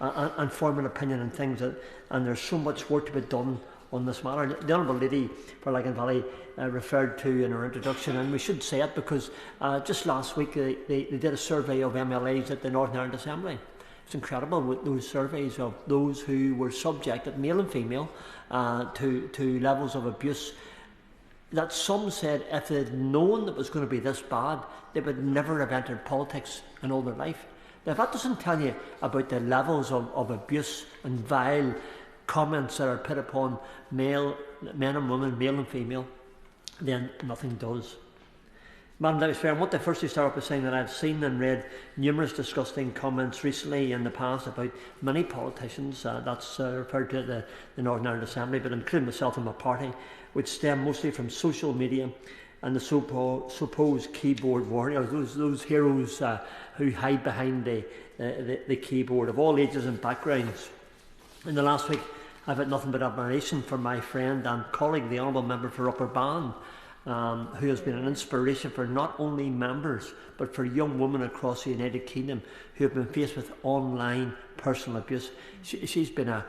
and form an opinion on things, and there's so much work to be done on this matter. The Honourable Lady for Lagan Valley referred to in her introduction, and we should say it because just last week they did a survey of MLAs at the Northern Ireland Assembly. It's incredible with those surveys of those who were subjected, male and female, to levels of abuse that some said if they'd known it was going to be this bad, they would never have entered politics in all their life. Now, if that doesn't tell you about the levels of abuse and vile comments that are put upon men and women, male and female, then nothing does. Madam Deputy Speaker, I want to firstly start off by saying that I've seen and read numerous disgusting comments recently in the past about many politicians, that's referred to at the Northern Ireland Assembly, but including myself and my party, which stem mostly from social media and the supposed keyboard warriors, those heroes who hide behind the keyboard of all ages and backgrounds. In the last week, I've had nothing but admiration for my friend and colleague, the Honourable Member for Upper Bann, who has been an inspiration for not only members but for young women across the United Kingdom who have been faced with online personal abuse. She's been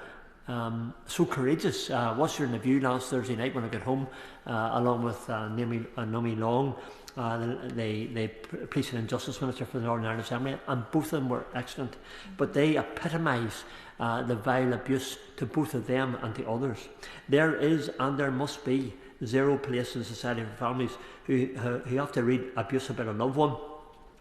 so courageous. Watched her in the View last Thursday night when I got home, along with Naomi Long, the Police and Justice Minister for the Northern Ireland Assembly, and both of them were excellent. But they epitomise the vile abuse to both of them and to others. There is and there must be zero place in society for families who have to read abuse about a loved one.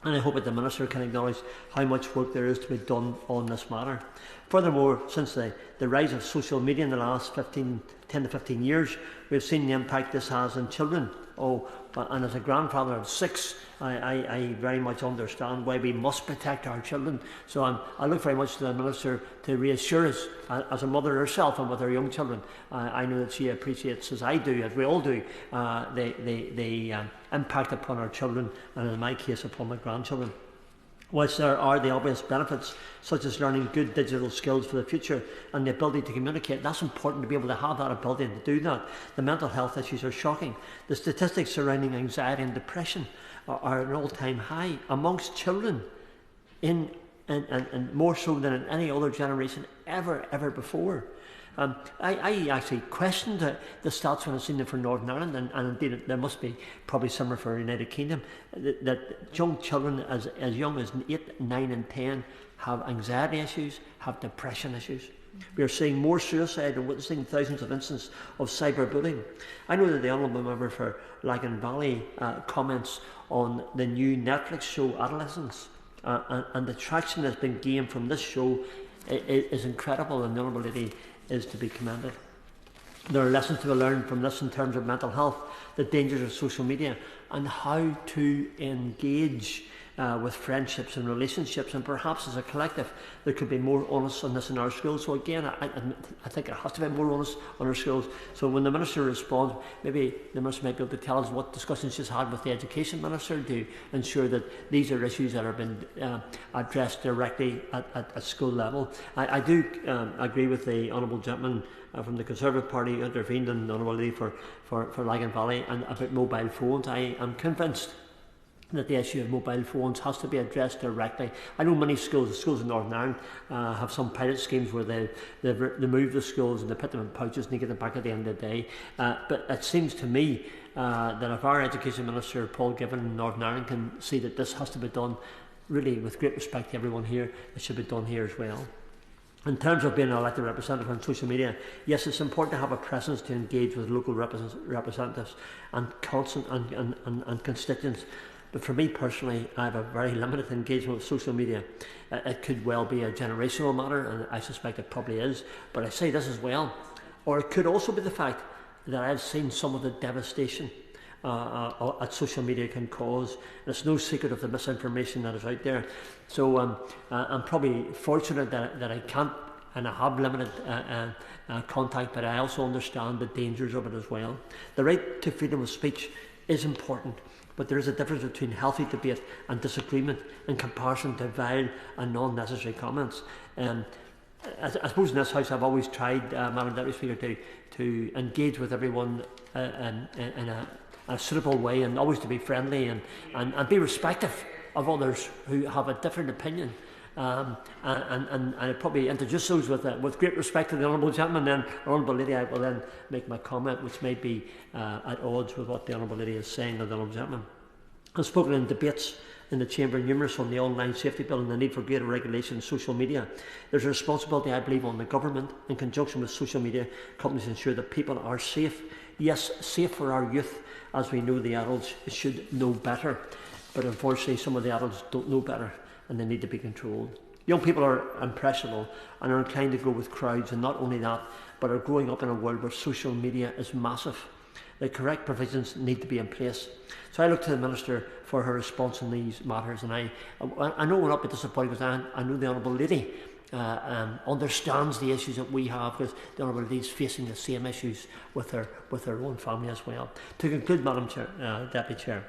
And I hope that the Minister can acknowledge how much work there is to be done on this matter. Furthermore, since the rise of social media in the last 10 to 15 years, we've seen the impact this has on children. And as a grandfather of 6, I very much understand why we must protect our children. So I look very much to the Minister to reassure us, as a mother herself and with her young children. I know that she appreciates, as I do, as we all do, the impact upon our children, and in my case upon my grandchildren. Whilst there are the obvious benefits, such as learning good digital skills for the future and the ability to communicate, that's important to be able to have that ability to do that. The mental health issues are shocking. The statistics surrounding anxiety and depression are at an all-time high amongst children, and more so than in any other generation ever before. I actually questioned the stats when I seen them for Northern Ireland, and indeed there must be probably similar for the United Kingdom, that young children as young as 8, 9 and 10 have anxiety issues, have depression issues. We are seeing more suicide and witnessing thousands of instances of cyberbullying. I know that the Honourable Member for Lagan Valley comments on the new Netflix show Adolescence, and the traction that's been gained from this show is incredible, and the Honourable Lady is to be commended. There are lessons to be learned from this in terms of mental health, the dangers of social media, and how to engage with friendships and relationships, and perhaps as a collective there could be more onus on this in our schools. So again, I think it has to be more onus on our schools. So when the Minister responds, maybe the Minister might be able to tell us what discussions she's had with the Education Minister to ensure that these are issues that have been addressed directly at school level. I do agree with the Honourable Gentleman from the Conservative Party who intervened in the Honourable Leigh for Lagan Valley and about mobile phones. I am convinced that the issue of mobile phones has to be addressed directly. I know many schools in Northern Ireland have some pilot schemes where they remove the schools and they put them in pouches and they get them back at the end of the day. But it seems to me that if our Education Minister, Paul Given in Northern Ireland, can see that this has to be done really with great respect to everyone here, it should be done here as well. In terms of being an elected representative on social media, yes, it's important to have a presence to engage with local representatives and constituents. But for me personally, I have a very limited engagement with social media. It could well be a generational matter, and I suspect it probably is. But I say this as well. Or it could also be the fact that I've seen some of the devastation that social media can cause. And it's no secret of the misinformation that is out there. So I'm probably fortunate that I can't, and I have limited contact, but I also understand the dangers of it as well. The right to freedom of speech is important. But there is a difference between healthy debate and disagreement in comparison to vile and non-necessary comments. I suppose in this House I've always tried, Madam Deputy Speaker, to engage with everyone in a suitable way, and always to be friendly and be respectful of others who have a different opinion. And I probably introduce those with great respect to the Honourable Gentleman. Then, Honourable Lady, I will then make my comment, which may be at odds with what the Honourable Lady is saying of the Honourable Gentleman. I've spoken in debates in the Chamber numerous on the online safety bill and the need for greater regulation of social media. There's a responsibility, I believe, on the government in conjunction with social media companies to ensure that people are safe. Yes, safe for our youth, as we know the adults should know better. But unfortunately, some of the adults don't know better, and they need to be controlled. Young people are impressionable and are inclined to go with crowds, and not only that, but are growing up in a world where social media is massive. The correct provisions need to be in place. So I look to the Minister for her response on these matters, and I know we'll not be disappointed because I know the Honourable Lady understands the issues that we have, because the Honourable Lady is facing the same issues with her own family as well. To conclude, Madam Chair, Deputy Chair,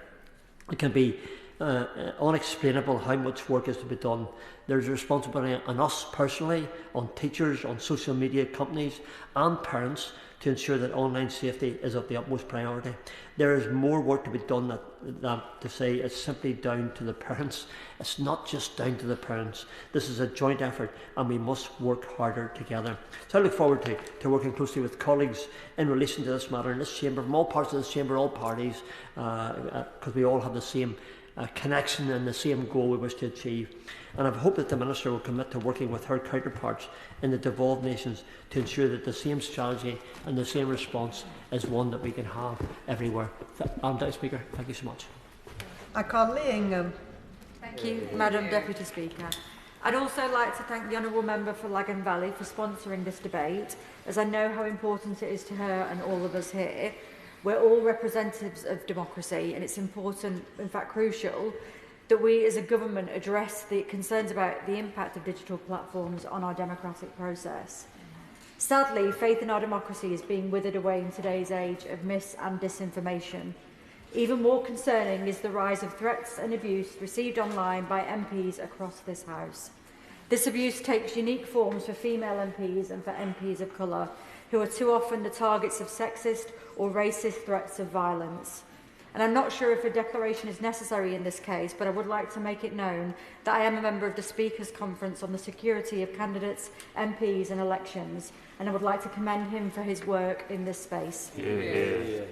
it can be unexplainable how much work is to be done. There's a responsibility on us personally, on teachers, on social media companies and parents to ensure that online safety is of the utmost priority. There is more work to be done than to say it's simply down to the parents. It's not just down to the parents. This is a joint effort, and we must work harder together. So I look forward to working closely with colleagues in relation to this matter in this chamber, from all parts of this chamber, all parties, because we all have the same connection and the same goal we wish to achieve. And I hope that the Minister will commit to working with her counterparts in the devolved nations to ensure that the same strategy and the same response is one that we can have everywhere. Madam Speaker, thank you so much. I call Leigh Ingham. Thank you, Madam Deputy Speaker. I'd also like to thank the Honourable Member for Lagan Valley for sponsoring this debate, as I know how important it is to her and all of us here. We're all representatives of democracy, and it's important, in fact crucial, that we as a government address the concerns about the impact of digital platforms on our democratic process. Sadly, faith in our democracy is being withered away in today's age of mis- and disinformation. Even more concerning is the rise of threats and abuse received online by MPs across this House. This abuse takes unique forms for female MPs and for MPs of colour, who are too often the targets of sexist or racist threats of violence. And I'm not sure if a declaration is necessary in this case, but I would like to make it known that I am a member of the Speakers' Conference on the Security of Candidates, MPs and Elections, and I would like to commend him for his work in this space. Yeah.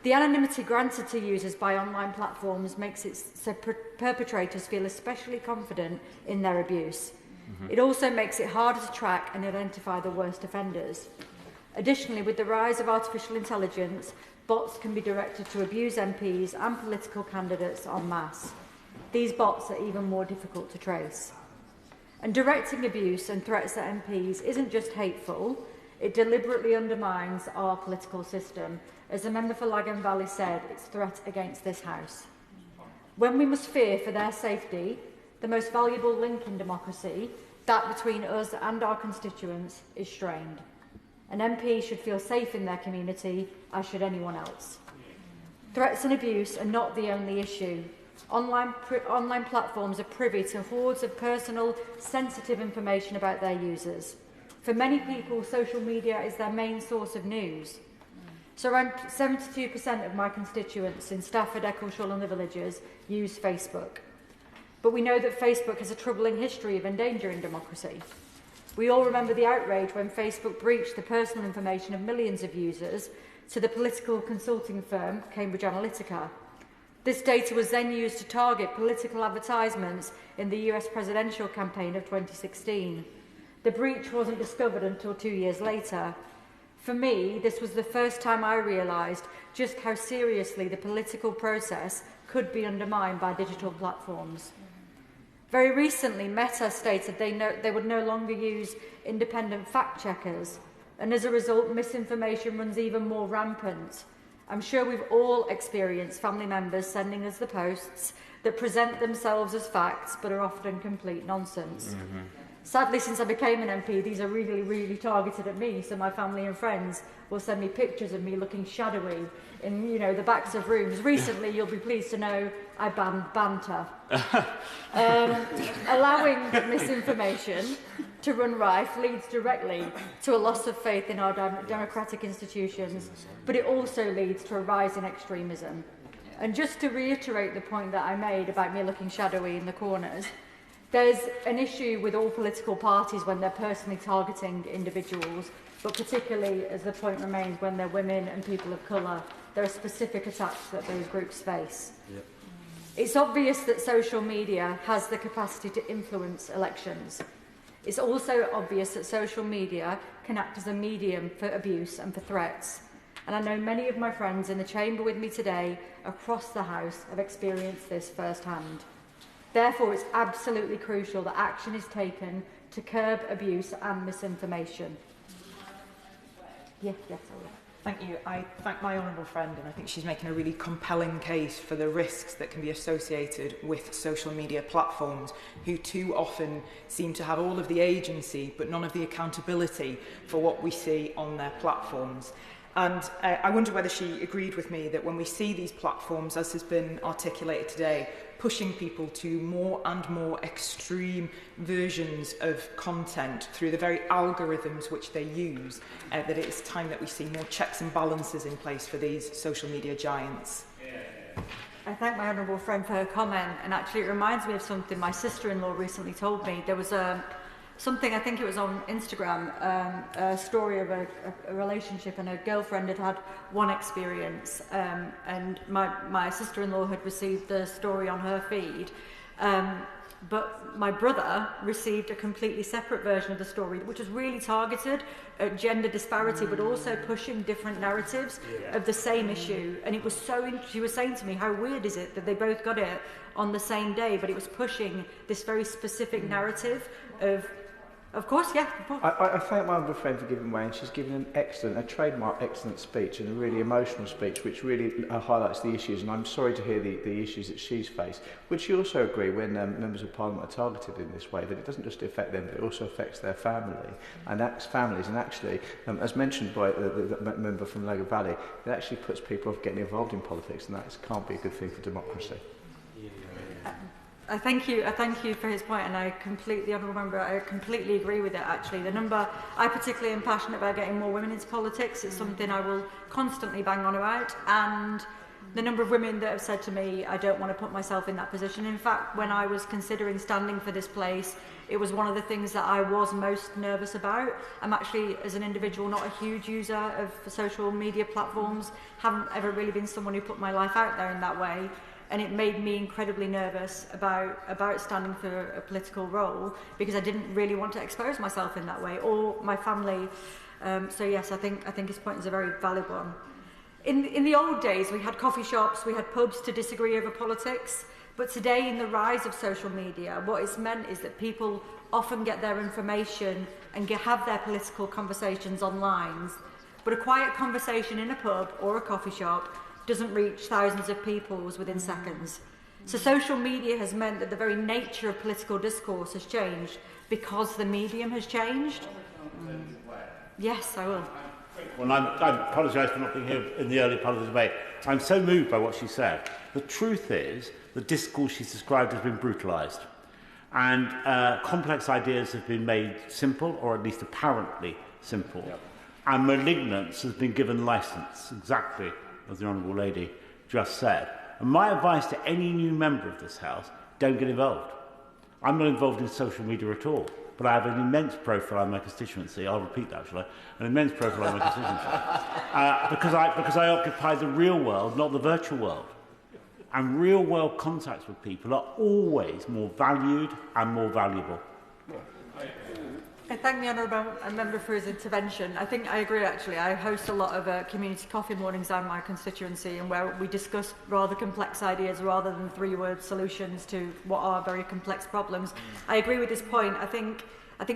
The anonymity granted to users by online platforms makes it so perpetrators feel especially confident in their abuse. It also makes it harder to track and identify the worst offenders. Additionally, with the rise of artificial intelligence, bots can be directed to abuse MPs and political candidates en masse. These bots are even more difficult to trace. And directing abuse and threats at MPs isn't just hateful, it deliberately undermines our political system. As the member for Lagan Valley said, it's a threat against this House. When we must fear for their safety, the most valuable link in democracy, that between us and our constituents, is strained. An MP should feel safe in their community, as should anyone else. Threats and abuse are not the only issue. Online platforms are privy to hordes of personal, sensitive information about their users. For many people, social media is their main source of news. So around 72% of my constituents in Stafford, Eccleshall and the villages use Facebook. But we know that Facebook has a troubling history of endangering democracy. We all remember the outrage when Facebook breached the personal information of millions of users to the political consulting firm Cambridge Analytica. This data was then used to target political advertisements in the US presidential campaign of 2016. The breach wasn't discovered until 2 years later. For me, this was the first time I realised just how seriously the political process could be undermined by digital platforms. Very recently, Meta stated they would no longer use independent fact-checkers, and as a result, misinformation runs even more rampant. I'm sure we've all experienced family members sending us the posts that present themselves as facts but are often complete nonsense. Sadly, since I became an MP, these are really, really targeted at me, so my family and friends will send me pictures of me looking shadowy in, the backs of rooms. Recently, you'll be pleased to know, I banned banter. Allowing misinformation to run rife leads directly to a loss of faith in our democratic institutions, but it also leads to a rise in extremism. And just to reiterate the point that I made about me looking shadowy in the corners, there's an issue with all political parties when they're personally targeting individuals, but particularly, as the point remains, when they're women and people of colour, there are specific attacks that those groups face. Yep. It's obvious that social media has the capacity to influence elections. It's also obvious that social media can act as a medium for abuse and for threats. And I know many of my friends in the chamber with me today across the House have experienced this firsthand. Therefore, it's absolutely crucial that action is taken to curb abuse and misinformation. Yes, I will. Thank you. I thank my honourable friend, and I think she's making a really compelling case for the risks that can be associated with social media platforms, who too often seem to have all of the agency but none of the accountability for what we see on their platforms. And I wonder whether she agreed with me that when we see these platforms, as has been articulated today, pushing people to more and more extreme versions of content through the very algorithms which they use, that it is time that we see more checks and balances in place for these social media giants. I thank my honourable friend for her comment, and actually it reminds me of something my sister-in-law recently told me. There was something, I think it was on Instagram, a story of a relationship, and a girlfriend had had one experience, and my sister-in-law had received the story on her feed, but my brother received a completely separate version of the story, which was really targeted at gender disparity, but also pushing different narratives of the same issue. And it was she was saying to me, how weird is it that they both got it on the same day, but it was pushing this very specific narrative Of course, yeah. I thank my other friend for giving way, and she's given a trademark excellent speech, and a really emotional speech, which really highlights the issues. And I'm sorry to hear the issues that she's faced. Would she also agree, when members of Parliament are targeted in this way, that it doesn't just affect them, but it also affects their families? And actually, as mentioned by the member from Lagan Valley, it actually puts people off getting involved in politics, and that can't be a good thing for democracy. I thank you for his point, and I completely agree with it, actually. I particularly am passionate about getting more women into politics. It's something I will constantly bang on about, and the number of women that have said to me, I don't want to put myself in that position. In fact, when I was considering standing for this place, it was one of the things that I was most nervous about. I'm actually, as an individual, not a huge user of social media platforms, haven't ever really been someone who put my life out there in that way. And it made me incredibly nervous about standing for a political role, because I didn't really want to expose myself in that way, or my family. So yes, I think his point is a very valid one. In the old days, we had coffee shops, we had pubs to disagree over politics, but today, in the rise of social media, what it's meant is that people often get their information and have their political conversations online, but a quiet conversation in a pub or a coffee shop doesn't reach thousands of people within seconds. So social media has meant that the very nature of political discourse has changed because the medium has changed. Yes, I will. Well, I apologise for not being here in the early part of the debate. I'm so moved by what she said. The truth is, the discourse she's described has been brutalised. And complex ideas have been made simple, or at least apparently simple. Yep. And malignance has been given licence, exactly as the Honourable Lady just said. And my advice to any new member of this House, don't get involved. I'm not involved in social media at all. But I have an immense profile in my constituency. I'll repeat that, shall I? An immense profile in my constituency. Because I occupy the real world, not the virtual world. And real-world contacts with people are always more valued and more valuable. I thank the Honourable Member for his intervention. I think I agree, actually. I host a lot of community coffee mornings in my constituency, and where we discuss rather complex ideas rather than three-word solutions to what are very complex problems. I agree with this point. I think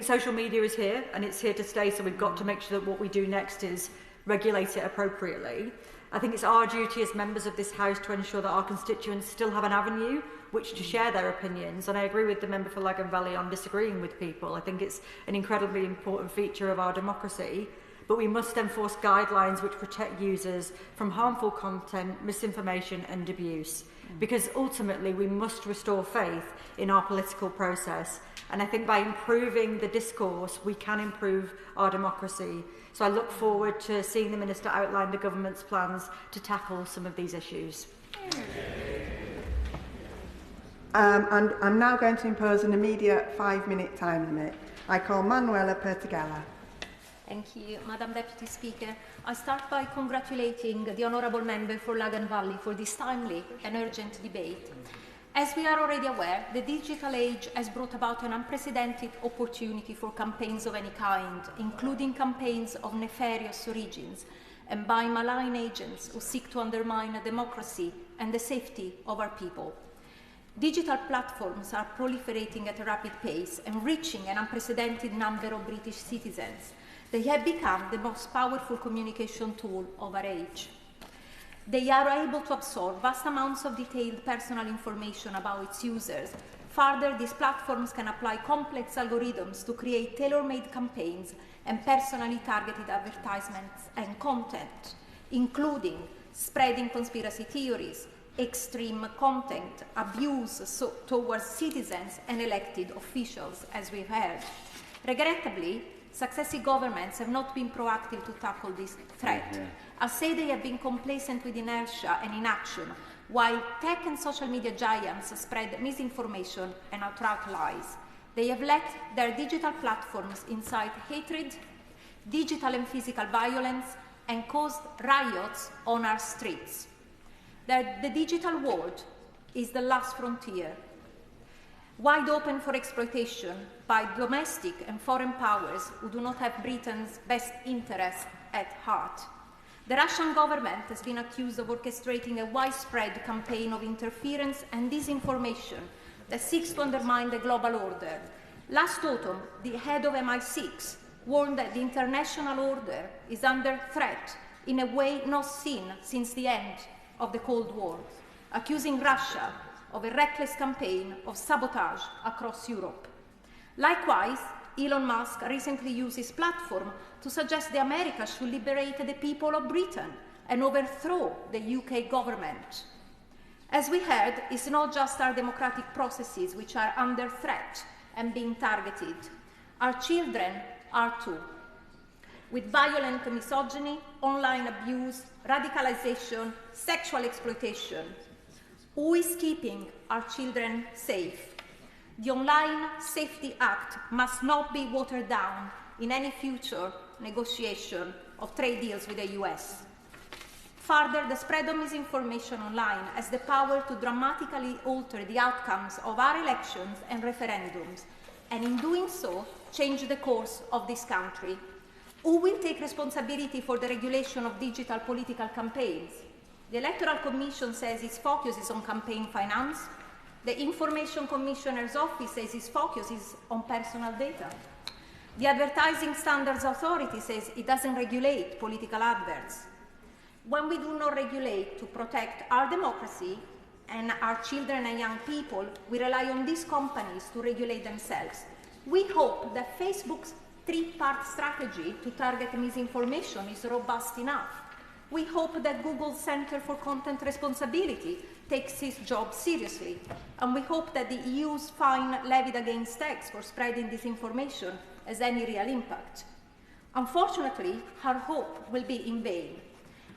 social media is here, and it's here to stay, so we've got to make sure that what we do next is regulate it appropriately. I think it's our duty as members of this House to ensure that our constituents still have an avenue which to share their opinions, and I agree with the member for Lagan Valley on disagreeing with people. I think it's an incredibly important feature of our democracy, but we must enforce guidelines which protect users from harmful content, misinformation and abuse, because ultimately we must restore faith in our political process, and I think by improving the discourse we can improve our democracy. So I look forward to seeing the Minister outline the government's plans to tackle some of these issues. And I'm now going to impose an immediate 5-minute time limit. I call Manuela Perteghella. Thank you, Madam Deputy Speaker. I start by congratulating the Honourable Member for Lagan Valley for this timely and urgent debate. As we are already aware, the digital age has brought about an unprecedented opportunity for campaigns of any kind, including campaigns of nefarious origins and by malign agents who seek to undermine democracy and the safety of our people. Digital platforms are proliferating at a rapid pace and reaching an unprecedented number of British citizens. They have become the most powerful communication tool of our age. They are able to absorb vast amounts of detailed personal information about its users. Further, these platforms can apply complex algorithms to create tailor-made campaigns and personally targeted advertisements and content, including spreading conspiracy theories, extreme content, abuse towards citizens and elected officials, as we've heard. Regrettably, successive governments have not been proactive to tackle this threat. I'll say they have been complacent with inertia and inaction, while tech and social media giants spread misinformation and outright lies. They have let their digital platforms incite hatred, digital and physical violence, and caused riots on our streets. The digital world is the last frontier, wide open for exploitation by domestic and foreign powers who do not have Britain's best interests at heart. The Russian government has been accused of orchestrating a widespread campaign of interference and disinformation that seeks to undermine the global order. Last autumn, the head of MI6 warned that the international order is under threat in a way not seen since the end of the Cold War, accusing Russia of a reckless campaign of sabotage across Europe. Likewise, Elon Musk recently used his platform to suggest the Americas should liberate the people of Britain and overthrow the UK government. As we heard, it's not just our democratic processes which are under threat and being targeted. Our children are too, with violent misogyny, online abuse, radicalization, sexual exploitation. Who is keeping our children safe? The Online Safety Act must not be watered down in any future negotiation of trade deals with the US. Further, the spread of misinformation online has the power to dramatically alter the outcomes of our elections and referendums, and in doing so, change the course of this country. Who will take responsibility for the regulation of digital political campaigns? The Electoral Commission says its focus is on campaign finance. The Information Commissioner's Office says its focus is on personal data. The Advertising Standards Authority says it doesn't regulate political adverts. When we do not regulate to protect our democracy and our children and young people, we rely on these companies to regulate themselves. We hope that Facebook's three-part strategy to target misinformation is robust enough. We hope that Google's Centre for Content Responsibility takes its job seriously. And we hope that the EU's fine levied against techs for spreading disinformation has any real impact. Unfortunately, our hope will be in vain.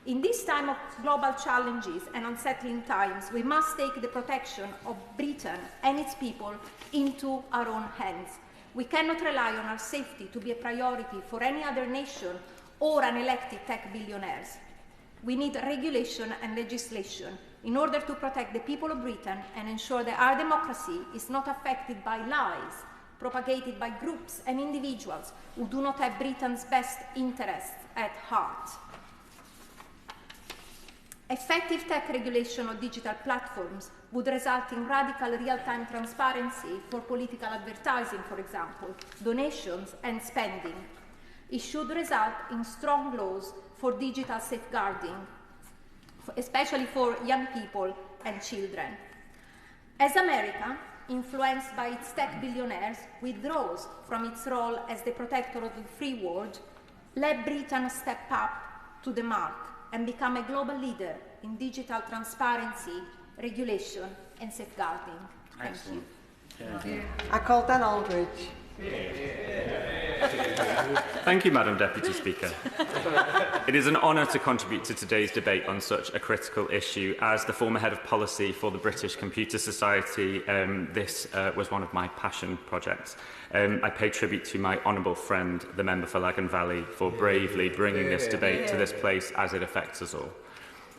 In this time of global challenges and unsettling times, we must take the protection of Britain and its people into our own hands. We cannot rely on our safety to be a priority for any other nation or unelected tech billionaires. We need regulation and legislation in order to protect the people of Britain and ensure that our democracy is not affected by lies propagated by groups and individuals who do not have Britain's best interests at heart. Effective tech regulation of digital platforms would result in radical real-time transparency for political advertising, for example, donations and spending. It should result in strong laws for digital safeguarding, especially for young people and children. As America, influenced by its tech billionaires, withdraws from its role as the protector of the free world, let Britain step up to the mark and become a global leader in digital transparency, regulation and safeguarding. Thank you. I call Dan Aldridge. Thank you, Madam Deputy Speaker. It is an honour to contribute to today's debate on such a critical issue. As the former head of policy for the British Computer Society, this was one of my passion projects. I pay tribute to my honourable friend, the member for Lagan Valley, for bravely bringing this debate to this place as it affects us all.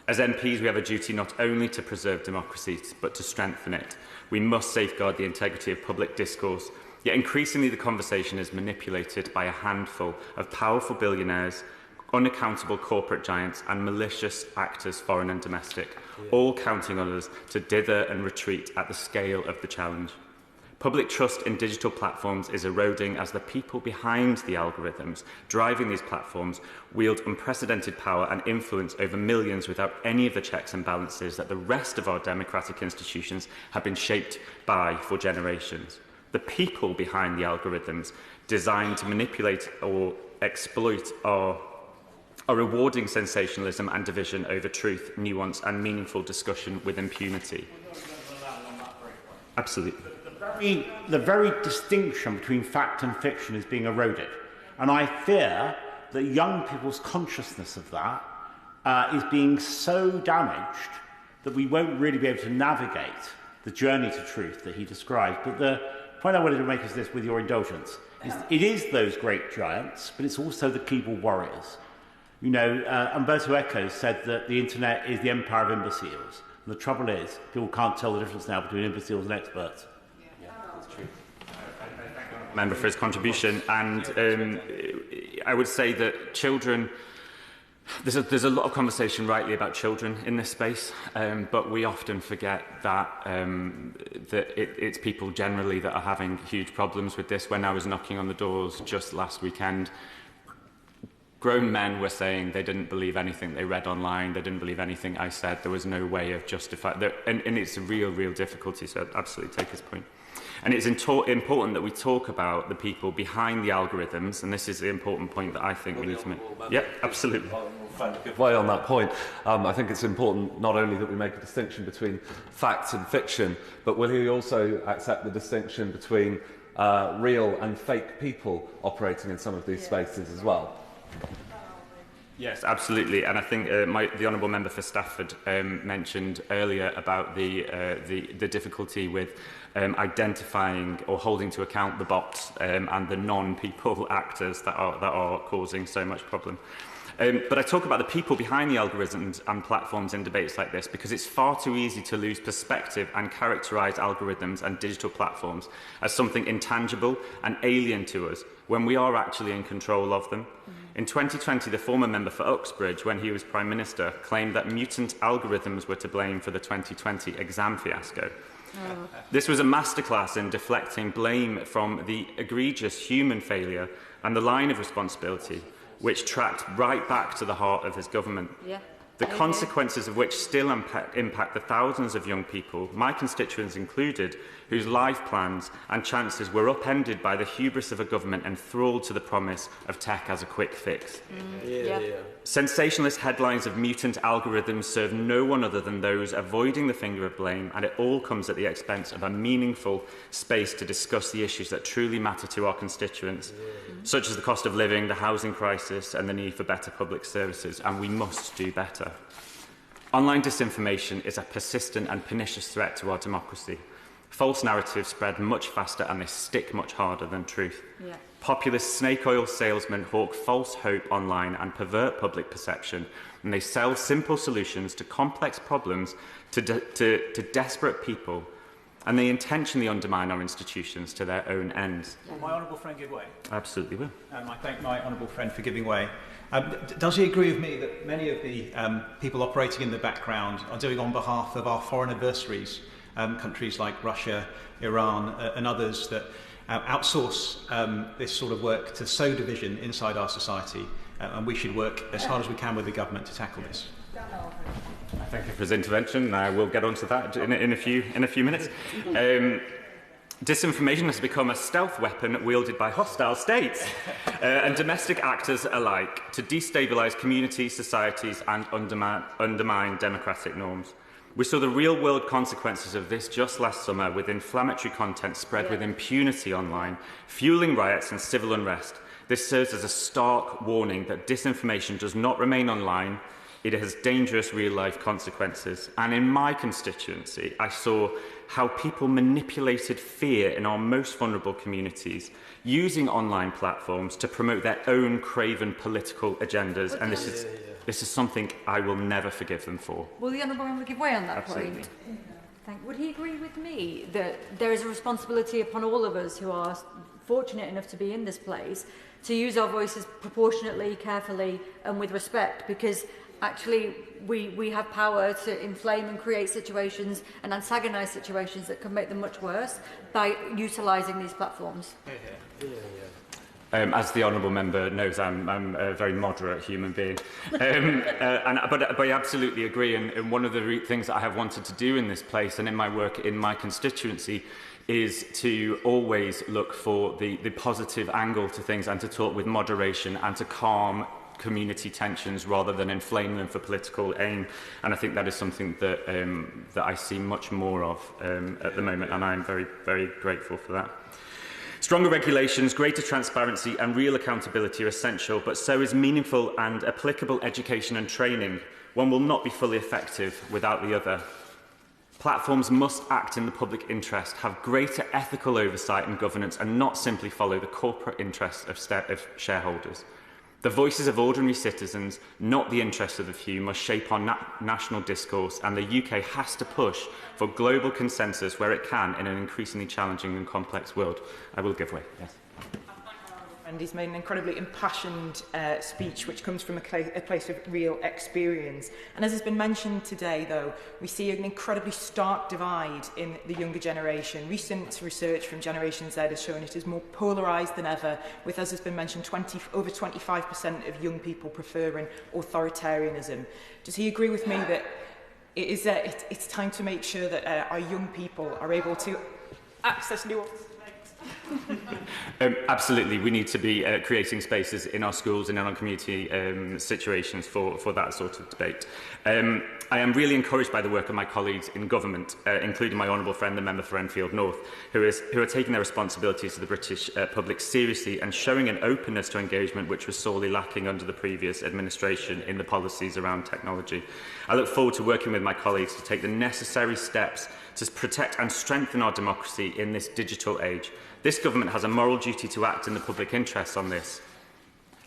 As MPs, we have a duty not only to preserve democracy, but to strengthen it. We must safeguard the integrity of public discourse, yet increasingly the conversation is manipulated by a handful of powerful billionaires, unaccountable corporate giants and malicious actors, foreign and domestic, all counting on us to dither and retreat at the scale of the challenge. Public trust in digital platforms is eroding as the people behind the algorithms driving these platforms wield unprecedented power and influence over millions without any of the checks and balances that the rest of our democratic institutions have been shaped by for generations. The people behind the algorithms designed to manipulate or exploit are rewarding sensationalism and division over truth, nuance and meaningful discussion with impunity. Absolutely. The very distinction between fact and fiction is being eroded. And I fear that young people's consciousness of that is being so damaged that we won't really be able to navigate the journey to truth that he describes. But the point I wanted to make is this, with your indulgence, is it is those great giants, but it's also the keyboard warriors. You know, Umberto Eco said that the internet is the empire of imbeciles. And the trouble is, people can't tell the difference now between imbeciles and experts. Member for his contribution, and I would say that children, there's a lot of conversation rightly about children in this space, but we often forget that it's people generally that are having huge problems with this. When I was knocking on the doors just last weekend, grown men were saying they didn't believe anything they read online, they didn't believe anything I said, there was no way of justifying that, and it's a real difficulty, so I'd absolutely take his point. And it's important that we talk about the people behind the algorithms, and this is the important point that I think we need to make. Yeah, absolutely. Good way on that point. I think it's important not only that we make a distinction between fact and fiction, but will he also accept the distinction between real and fake people operating in some of these spaces as well? Yes, absolutely, and I think the honourable member for Stafford mentioned earlier about the difficulty with identifying or holding to account the bots and the non-people actors that are causing so much problem. But I talk about the people behind the algorithms and platforms in debates like this because it's far too easy to lose perspective and characterise algorithms and digital platforms as something intangible and alien to us when we are actually in control of them. In 2020, the former member for Uxbridge, when he was Prime Minister, claimed that mutant algorithms were to blame for the 2020 exam fiasco. This was a masterclass in deflecting blame from the egregious human failure and the line of responsibility, which tracked right back to the heart of his government. The consequences of which still impact the thousands of young people, my constituents included, whose life plans and chances were upended by the hubris of a government enthralled to the promise of tech as a quick fix. Sensationalist headlines of mutant algorithms serve no one other than those avoiding the finger of blame, and it all comes at the expense of a meaningful space to discuss the issues that truly matter to our constituents, such as the cost of living, the housing crisis, and the need for better public services, and we must do better. Online disinformation is a persistent and pernicious threat to our democracy. False narratives spread much faster and they stick much harder than truth. Populist snake oil salesmen hawk false hope online and pervert public perception, and they sell simple solutions to complex problems to desperate people, and they intentionally undermine our institutions to their own ends. Will my honourable friend give way? Absolutely will. I thank my honourable friend for giving way. Does he agree with me that many of the people operating in the background are doing on behalf of our foreign adversaries, countries like Russia, Iran and others that outsource this sort of work to sow division inside our society, and we should work as hard as we can with the government to tackle this? Thank you for his intervention. I will get on to that in a few minutes. Disinformation has become a stealth weapon wielded by hostile states and domestic actors alike to destabilise communities, societies and undermine democratic norms. We saw the real-world consequences of this just last summer with inflammatory content spread with impunity online, fuelling riots and civil unrest. This serves as a stark warning that disinformation does not remain online. It has dangerous real-life consequences. And in my constituency, I saw how people manipulated fear in our most vulnerable communities, using online platforms to promote their own craven political agendas. And this is something I will never forgive them for. Will the Honourable Member give way on that Absolutely. point? Would he agree with me that there is a responsibility upon all of us who are fortunate enough to be in this place to use our voices proportionately, carefully and with respect, because actually we have power to inflame and create situations and antagonise situations that can make them much worse by utilising these platforms. As the honourable member knows, I'm a very moderate human being. But I absolutely agree, and one of the things that I have wanted to do in this place and in my work in my constituency is to always look for the positive angle to things and to talk with moderation and to calm community tensions rather than inflame them for political aim. And I think that is something that that I see much more of at the moment, and I'm very, very grateful for that. Stronger regulations, greater transparency and real accountability are essential, but so is meaningful and applicable education and training. One will not be fully effective without the other. Platforms must act in the public interest, have greater ethical oversight and governance, and not simply follow the corporate interests of shareholders. The voices of ordinary citizens, not the interests of the few, must shape our national discourse, and the UK has to push for global consensus where it can in an increasingly challenging and complex world. I will give way. Yes. And he's made an incredibly impassioned speech which comes from a place of real experience. And as has been mentioned today, though, we see an incredibly stark divide in the younger generation. Recent research from Generation Z has shown it is more polarised than ever, with, as has been mentioned, over 25% of young people preferring authoritarianism. Does he agree with me that it's time to make sure that our young people are able to access new Absolutely, we need to be creating spaces in our schools and in our community situations for that sort of debate. I am really encouraged by the work of my colleagues in government, including my honourable friend, the member for Enfield North, who are taking their responsibilities to the British public seriously and showing an openness to engagement which was sorely lacking under the previous administration in the policies around technology. I look forward to working with my colleagues to take the necessary steps to protect and strengthen our democracy in this digital age. This government has a moral duty to act in the public interest on this.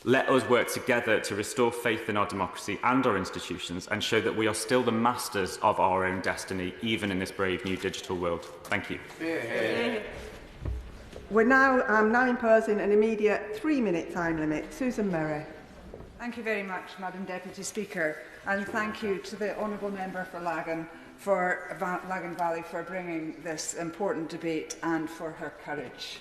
Let us work together to restore faith in our democracy and our institutions and show that we are still the masters of our own destiny, even in this brave new digital world. Thank you. I'm now imposing an immediate 3-minute time limit. Susan Murray. Thank you very much, Madam Deputy Speaker, and thank you to the Honourable Member for Lagan Valley for bringing this important debate and for her courage.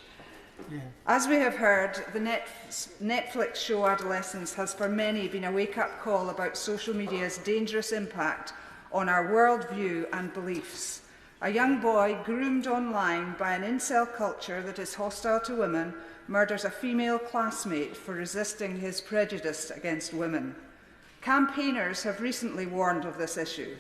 Yeah. As we have heard, the Netflix show Adolescence has for many been a wake-up call about social media's dangerous impact on our worldview and beliefs. A young boy groomed online by an incel culture that is hostile to women murders a female classmate for resisting his prejudice against women. Campaigners have recently warned of this issue.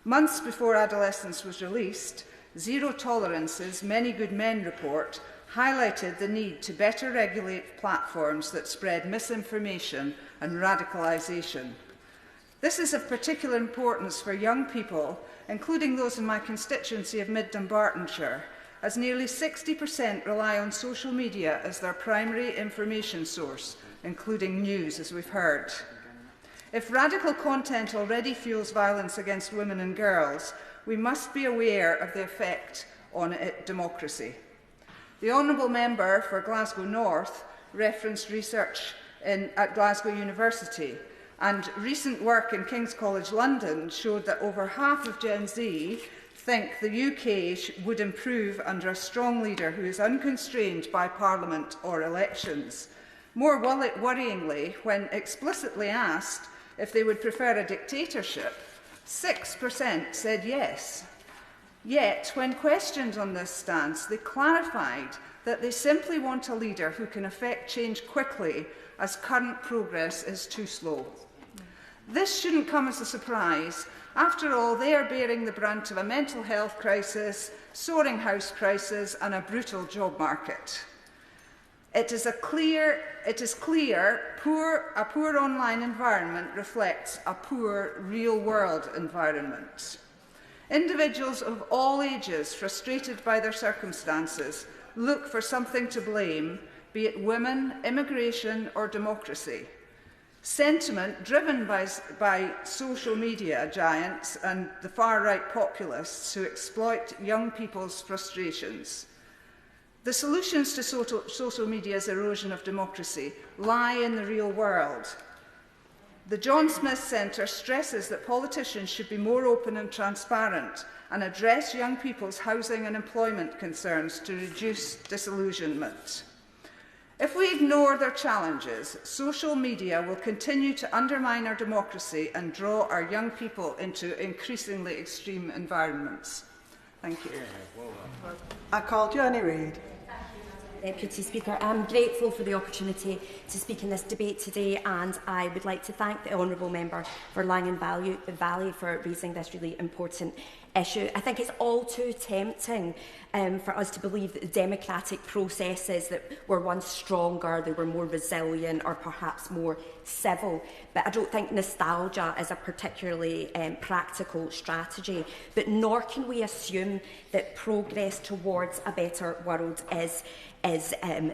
Months before Adolescence was released, Zero Tolerance's Many Good Men report highlighted the need to better regulate platforms that spread misinformation and radicalisation. This is of particular importance for young people, including those in my constituency of Mid-Dunbartonshire, as nearly 60% rely on social media as their primary information source, including news, as we've heard. If radical content already fuels violence against women and girls, we must be aware of the effect on democracy. The Honourable Member for Glasgow North referenced research at Glasgow University, and recent work in King's College London showed that over half of Gen Z think the UK would improve under a strong leader who is unconstrained by Parliament or elections. More worryingly, when explicitly asked if they would prefer a dictatorship, 6% said yes. Yet, when questioned on this stance, they clarified that they simply want a leader who can effect change quickly, as current progress is too slow. This shouldn't come as a surprise. After all, they are bearing the brunt of a mental health crisis, soaring house prices, and a brutal job market. It is clear a poor online environment reflects a poor real-world environment. Individuals of all ages, frustrated by their circumstances, look for something to blame, be it women, immigration, or democracy. Sentiment driven by social media giants and the far-right populists who exploit young people's frustrations. The solutions to social media's erosion of democracy lie in the real world. The John Smith Centre stresses that politicians should be more open and transparent and address young people's housing and employment concerns to reduce disillusionment. If we ignore their challenges, social media will continue to undermine our democracy and draw our young people into increasingly extreme environments. Thank you. I call Joani Reid. Deputy Speaker, I'm grateful for the opportunity to speak in this debate today, and I would like to thank the Honourable Member for Lagan Valley for raising this really important issue. I think it's all too tempting for us to believe that the democratic processes that were once stronger, they were more resilient or perhaps more civil. But I don't think nostalgia is a particularly practical strategy. But nor can we assume that progress towards a better world is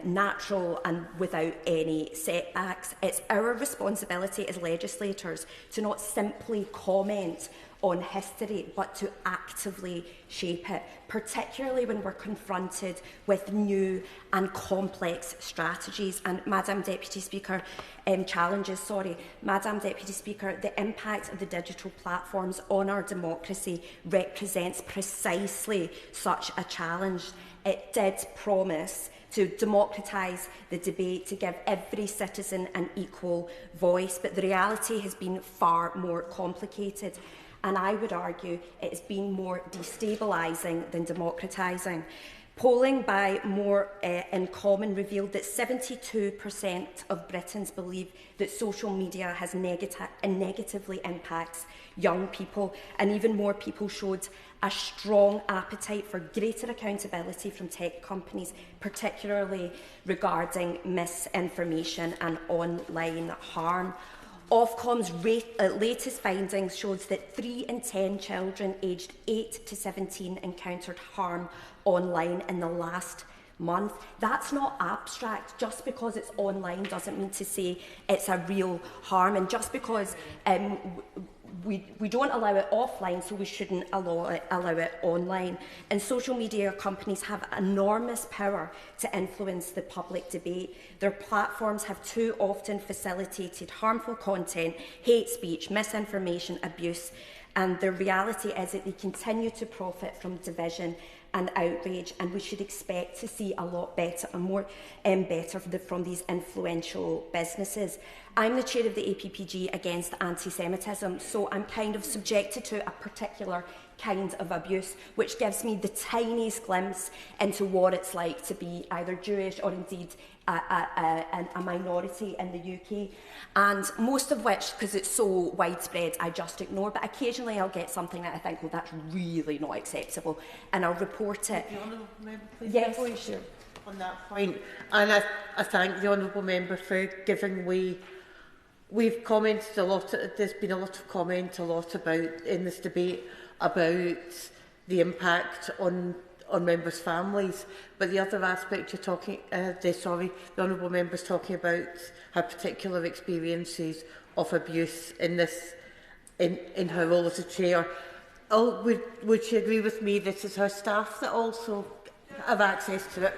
natural and without any setbacks. It's our responsibility as legislators to not simply comment on history, but to actively shape it, particularly when we're confronted with new and complex strategies. And Madam Deputy Speaker, Madam Deputy Speaker, the impact of the digital platforms on our democracy represents precisely such a challenge. It did promise to democratise the debate, to give every citizen an equal voice, but the reality has been far more complicated. And I would argue it has been more destabilising than democratising. Polling by More in Common revealed that 72% of Britons believe that social media has negatively impacts young people, and even more people showed a strong appetite for greater accountability from tech companies, particularly regarding misinformation and online harm. Ofcom's latest findings shows that 3 in 10 children aged 8 to 17 encountered harm online in the last month. That's not abstract. Just because it's online doesn't mean to say it's a real harm, and just because we don't allow it offline, so we shouldn't allow it online. And social media companies have enormous power to influence the public debate. Their platforms have too often facilitated harmful content, hate speech, misinformation, abuse, and the reality is that they continue to profit from division and outrage, and we should expect to see a lot better and more better from these influential businesses. I'm the chair of the APPG against anti-Semitism, so I'm kind of subjected to a particular kind of abuse, which gives me the tiniest glimpse into what it's like to be either Jewish or indeed a minority in the UK, and most of which, because it's so widespread, I just ignore. But occasionally I'll get something that I think, well, that's really not acceptable, and I'll report it. The Honourable Member, please. Yes, sure. On that point, and I thank the Honourable Member for giving way. We've commented a lot. There's been a lot of comment, about in this debate about the impact on members' families, but the other aspect you're talking, the Honourable Member's talking about her particular experiences of abuse in her role as a chair. Would she agree with me that it's her staff that also have access to it?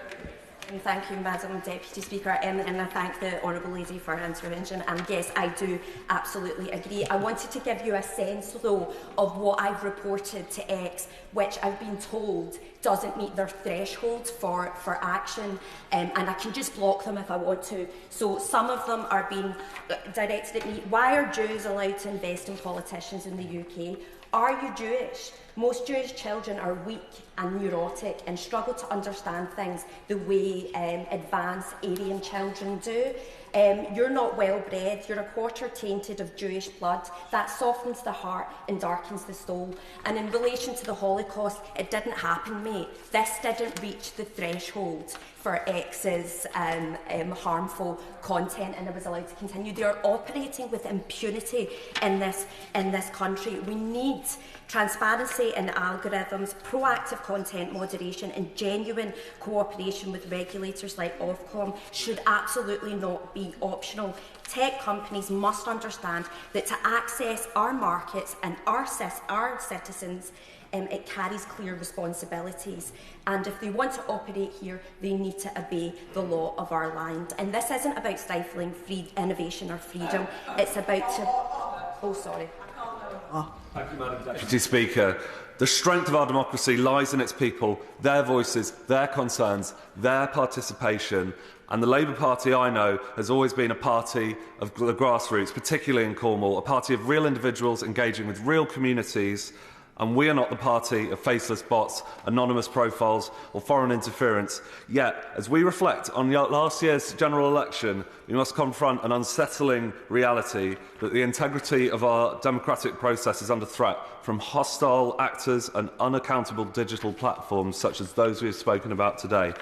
Thank you, Madam Deputy Speaker, and I thank the Honourable Lady for her intervention. And yes, I do absolutely agree. I wanted to give you a sense, though, of what I've reported to X, which I've been told doesn't meet their threshold for action, and I can just block them if I want to. So some of them are being directed at me. Why are Jews allowed to invest in politicians in the UK? Are you Jewish? Most Jewish children are weak and neurotic and struggle to understand things the way advanced Aryan children do. You're not well bred, you're a quarter tainted of Jewish blood. That softens the heart and darkens the soul. And in relation to the Holocaust, it didn't happen, mate. This didn't reach the threshold for X's harmful content, and it was allowed to continue. They are operating with impunity in this country. We need transparency in algorithms, proactive content moderation, and genuine cooperation with regulators like Ofcom should absolutely not be optional. Tech companies must understand that to access our markets and our citizens, it carries clear responsibilities, and if they want to operate here, they need to obey the law of our land. And this isn't about stifling innovation or freedom, it's about to... Oh, sorry. Thank you, Madam Deputy Speaker. The strength of our democracy lies in its people, their voices, their concerns, their participation. And the Labour Party, I know, has always been a party of the grassroots, particularly in Cornwall, a party of real individuals engaging with real communities. And we are not the party of faceless bots, anonymous profiles or foreign interference. Yet, as we reflect on last year's general election, we must confront an unsettling reality that the integrity of our democratic process is under threat from hostile actors and unaccountable digital platforms such as those we have spoken about today.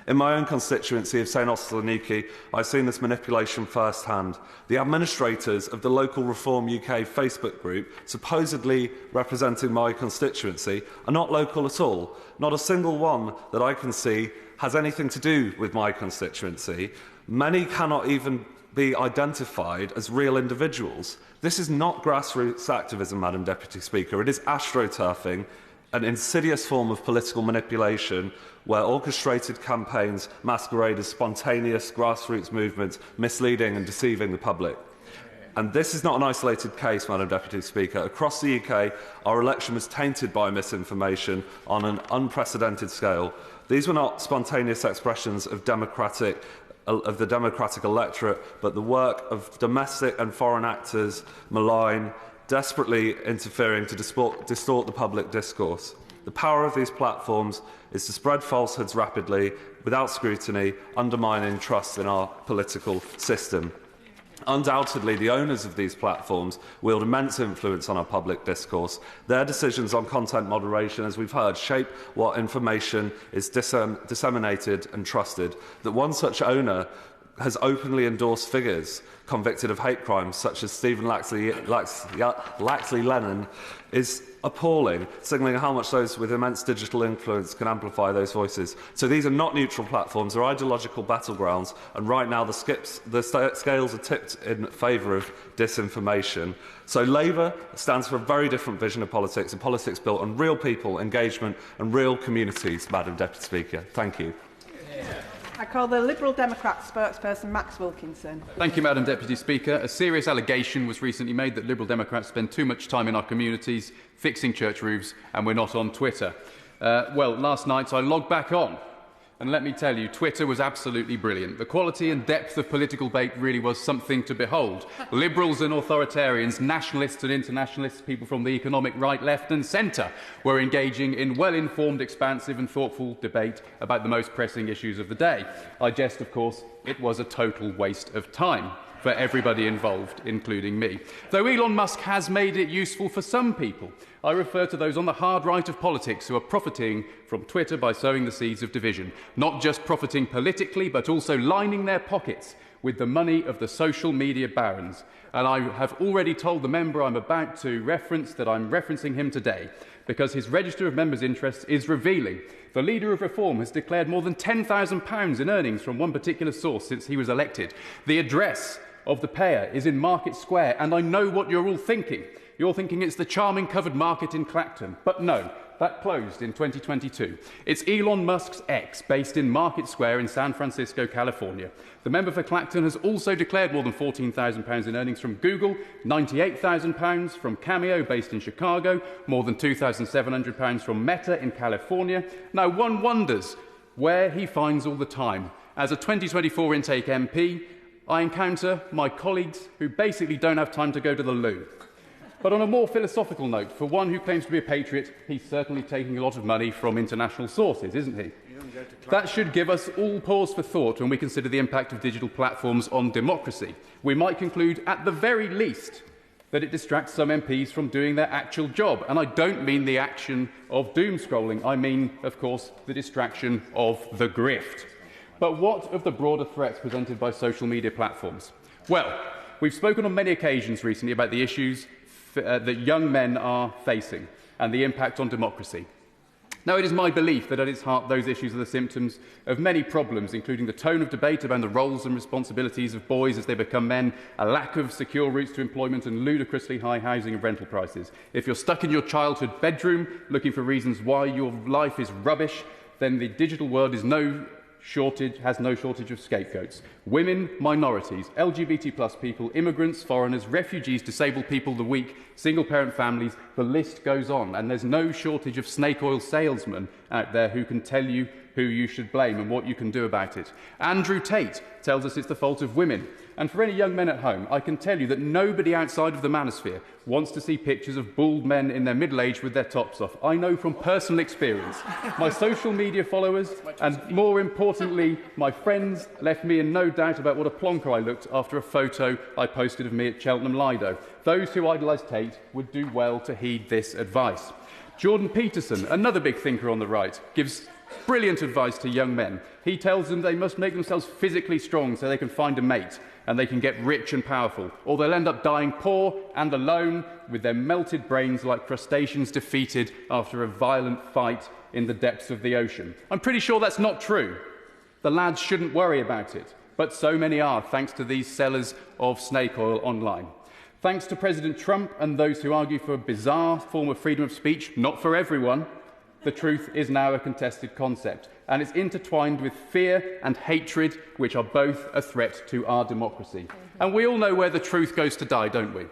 In my own constituency of St Austell and Newquay, I've seen this manipulation firsthand. The administrators of the local Reform UK Facebook group, supposedly representing my constituency, are not local at all. Not a single one that I can see has anything to do with my constituency. Many cannot even be identified as real individuals. This is not grassroots activism, Madam Deputy Speaker. It is astroturfing, an insidious form of political manipulation where orchestrated campaigns masquerade as spontaneous grassroots movements, misleading and deceiving the public. And this is not an isolated case, Madam Deputy Speaker. Across the UK, our election was tainted by misinformation on an unprecedented scale. These were not spontaneous expressions of the democratic electorate, but the work of domestic and foreign actors, malign, desperately interfering to distort the public discourse. The power of these platforms is to spread falsehoods rapidly, without scrutiny, undermining trust in our political system. Undoubtedly, the owners of these platforms wield immense influence on our public discourse. Their decisions on content moderation, as we've heard, shape what information is disseminated and trusted. That one such owner has openly endorsed figures convicted of hate crimes, such as Stephen Laxley Lennon, is appalling, signalling how much those with immense digital influence can amplify those voices. So these are not neutral platforms, they're ideological battlegrounds, and right now the scales are tipped in favour of disinformation. So Labour stands for a very different vision of politics, and politics built on real people, engagement and real communities, Madam Deputy Speaker. Thank you. I call the Liberal Democrat spokesperson Max Wilkinson. Thank you, Madam Deputy Speaker. A serious allegation was recently made that Liberal Democrats spend too much time in our communities fixing church roofs and we're not on Twitter. Well, last night I logged back on, and let me tell you, Twitter was absolutely brilliant. The quality and depth of political debate really was something to behold. Liberals and authoritarians, nationalists and internationalists, people from the economic right, left and centre were engaging in well-informed, expansive and thoughtful debate about the most pressing issues of the day. I jest, of course, it was a total waste of time for everybody involved, including me. Though Elon Musk has made it useful for some people, I refer to those on the hard right of politics who are profiting from Twitter by sowing the seeds of division, not just profiting politically, but also lining their pockets with the money of the social media barons. And I have already told the member I'm about to reference that I'm referencing him today, because his register of members' interests is revealing. The Leader of Reform has declared more than £10,000 in earnings from one particular source since he was elected. The address of the payer is in Market Square, and I know what you're all thinking. You're thinking it's the charming covered market in Clacton. But no, that closed in 2022. It's Elon Musk's X, based in Market Square in San Francisco, California. The member for Clacton has also declared more than £14,000 in earnings from Google, £98,000 from Cameo, based in Chicago, more than £2,700 from Meta in California. Now, one wonders where he finds all the time. As a 2024 intake MP, I encounter my colleagues who basically don't have time to go to the loo. But on a more philosophical note, for one who claims to be a patriot, he's certainly taking a lot of money from international sources, isn't he? That should give us all pause for thought when we consider the impact of digital platforms on democracy. We might conclude, at the very least, that it distracts some MPs from doing their actual job. And I don't mean the action of doom-scrolling. I mean, of course, the distraction of the grift. But what of the broader threats presented by social media platforms? Well, we've spoken on many occasions recently about the issues that young men are facing and the impact on democracy. Now, it is my belief that at its heart those issues are the symptoms of many problems, including the tone of debate about the roles and responsibilities of boys as they become men, a lack of secure routes to employment and ludicrously high housing and rental prices. If you're stuck in your childhood bedroom looking for reasons why your life is rubbish, then the digital world has no shortage of scapegoats. Women, minorities, LGBT+ people, immigrants, foreigners, refugees, disabled people, the weak, single-parent families, the list goes on. And there's no shortage of snake oil salesmen out there who can tell you who you should blame and what you can do about it. Andrew Tate tells us it's the fault of women. And for any young men at home, I can tell you that nobody outside of the manosphere wants to see pictures of bald men in their middle age with their tops off. I know from personal experience. My social media followers, and more importantly, my friends, left me in no doubt about what a plonker I looked after a photo I posted of me at Cheltenham Lido. Those who idolise Tate would do well to heed this advice. Jordan Peterson, another big thinker on the right, gives brilliant advice to young men. He tells them they must make themselves physically strong so they can find a mate and they can get rich and powerful, or they'll end up dying poor and alone with their melted brains like crustaceans defeated after a violent fight in the depths of the ocean. I'm pretty sure that's not true. The lads shouldn't worry about it, but so many are, thanks to these sellers of snake oil online. Thanks to President Trump and those who argue for a bizarre form of freedom of speech, not for everyone, the truth is now a contested concept, and it's intertwined with fear and hatred, which are both a threat to our democracy. And we all know where the truth goes to die, don't we?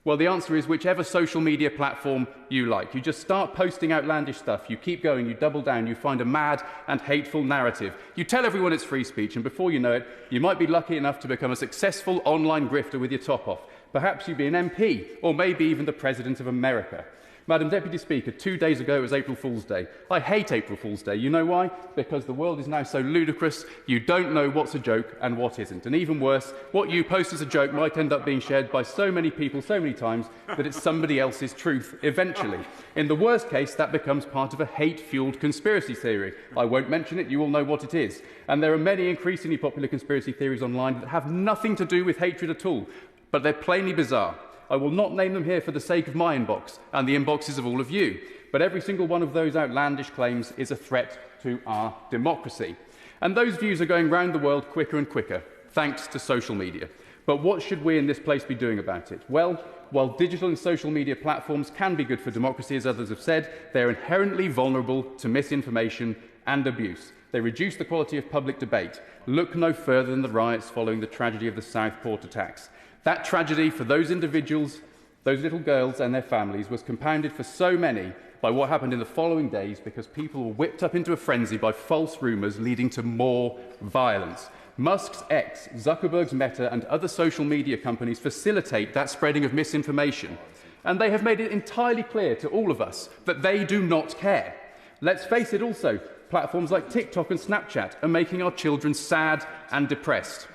Well, the answer is whichever social media platform you like. You just start posting outlandish stuff, you keep going, you double down, you find a mad and hateful narrative. You tell everyone it's free speech, and before you know it, you might be lucky enough to become a successful online grifter with your top off. Perhaps you'd be an MP, or maybe even the President of America. Madam Deputy Speaker, 2 days ago it was April Fool's Day. I hate April Fool's Day. You know why? Because the world is now so ludicrous, you don't know what's a joke and what isn't. And even worse, what you post as a joke might end up being shared by so many people so many times that it's somebody else's truth eventually. In the worst case, that becomes part of a hate-fuelled conspiracy theory. I won't mention it, you all know what it is. And there are many increasingly popular conspiracy theories online that have nothing to do with hatred at all, but they're plainly bizarre. I will not name them here for the sake of my inbox and the inboxes of all of you, but every single one of those outlandish claims is a threat to our democracy. And those views are going round the world quicker and quicker, thanks to social media. But what should we in this place be doing about it? Well, while digital and social media platforms can be good for democracy, as others have said, they're inherently vulnerable to misinformation and abuse. They reduce the quality of public debate. Look no further than the riots following the tragedy of the Southport attacks. That tragedy for those individuals, those little girls and their families, was compounded for so many by what happened in the following days because people were whipped up into a frenzy by false rumours leading to more violence. Musk's X, Zuckerberg's Meta and other social media companies facilitate that spreading of misinformation. And they have made it entirely clear to all of us that they do not care. Let's face it also, platforms like TikTok and Snapchat are making our children sad and depressed.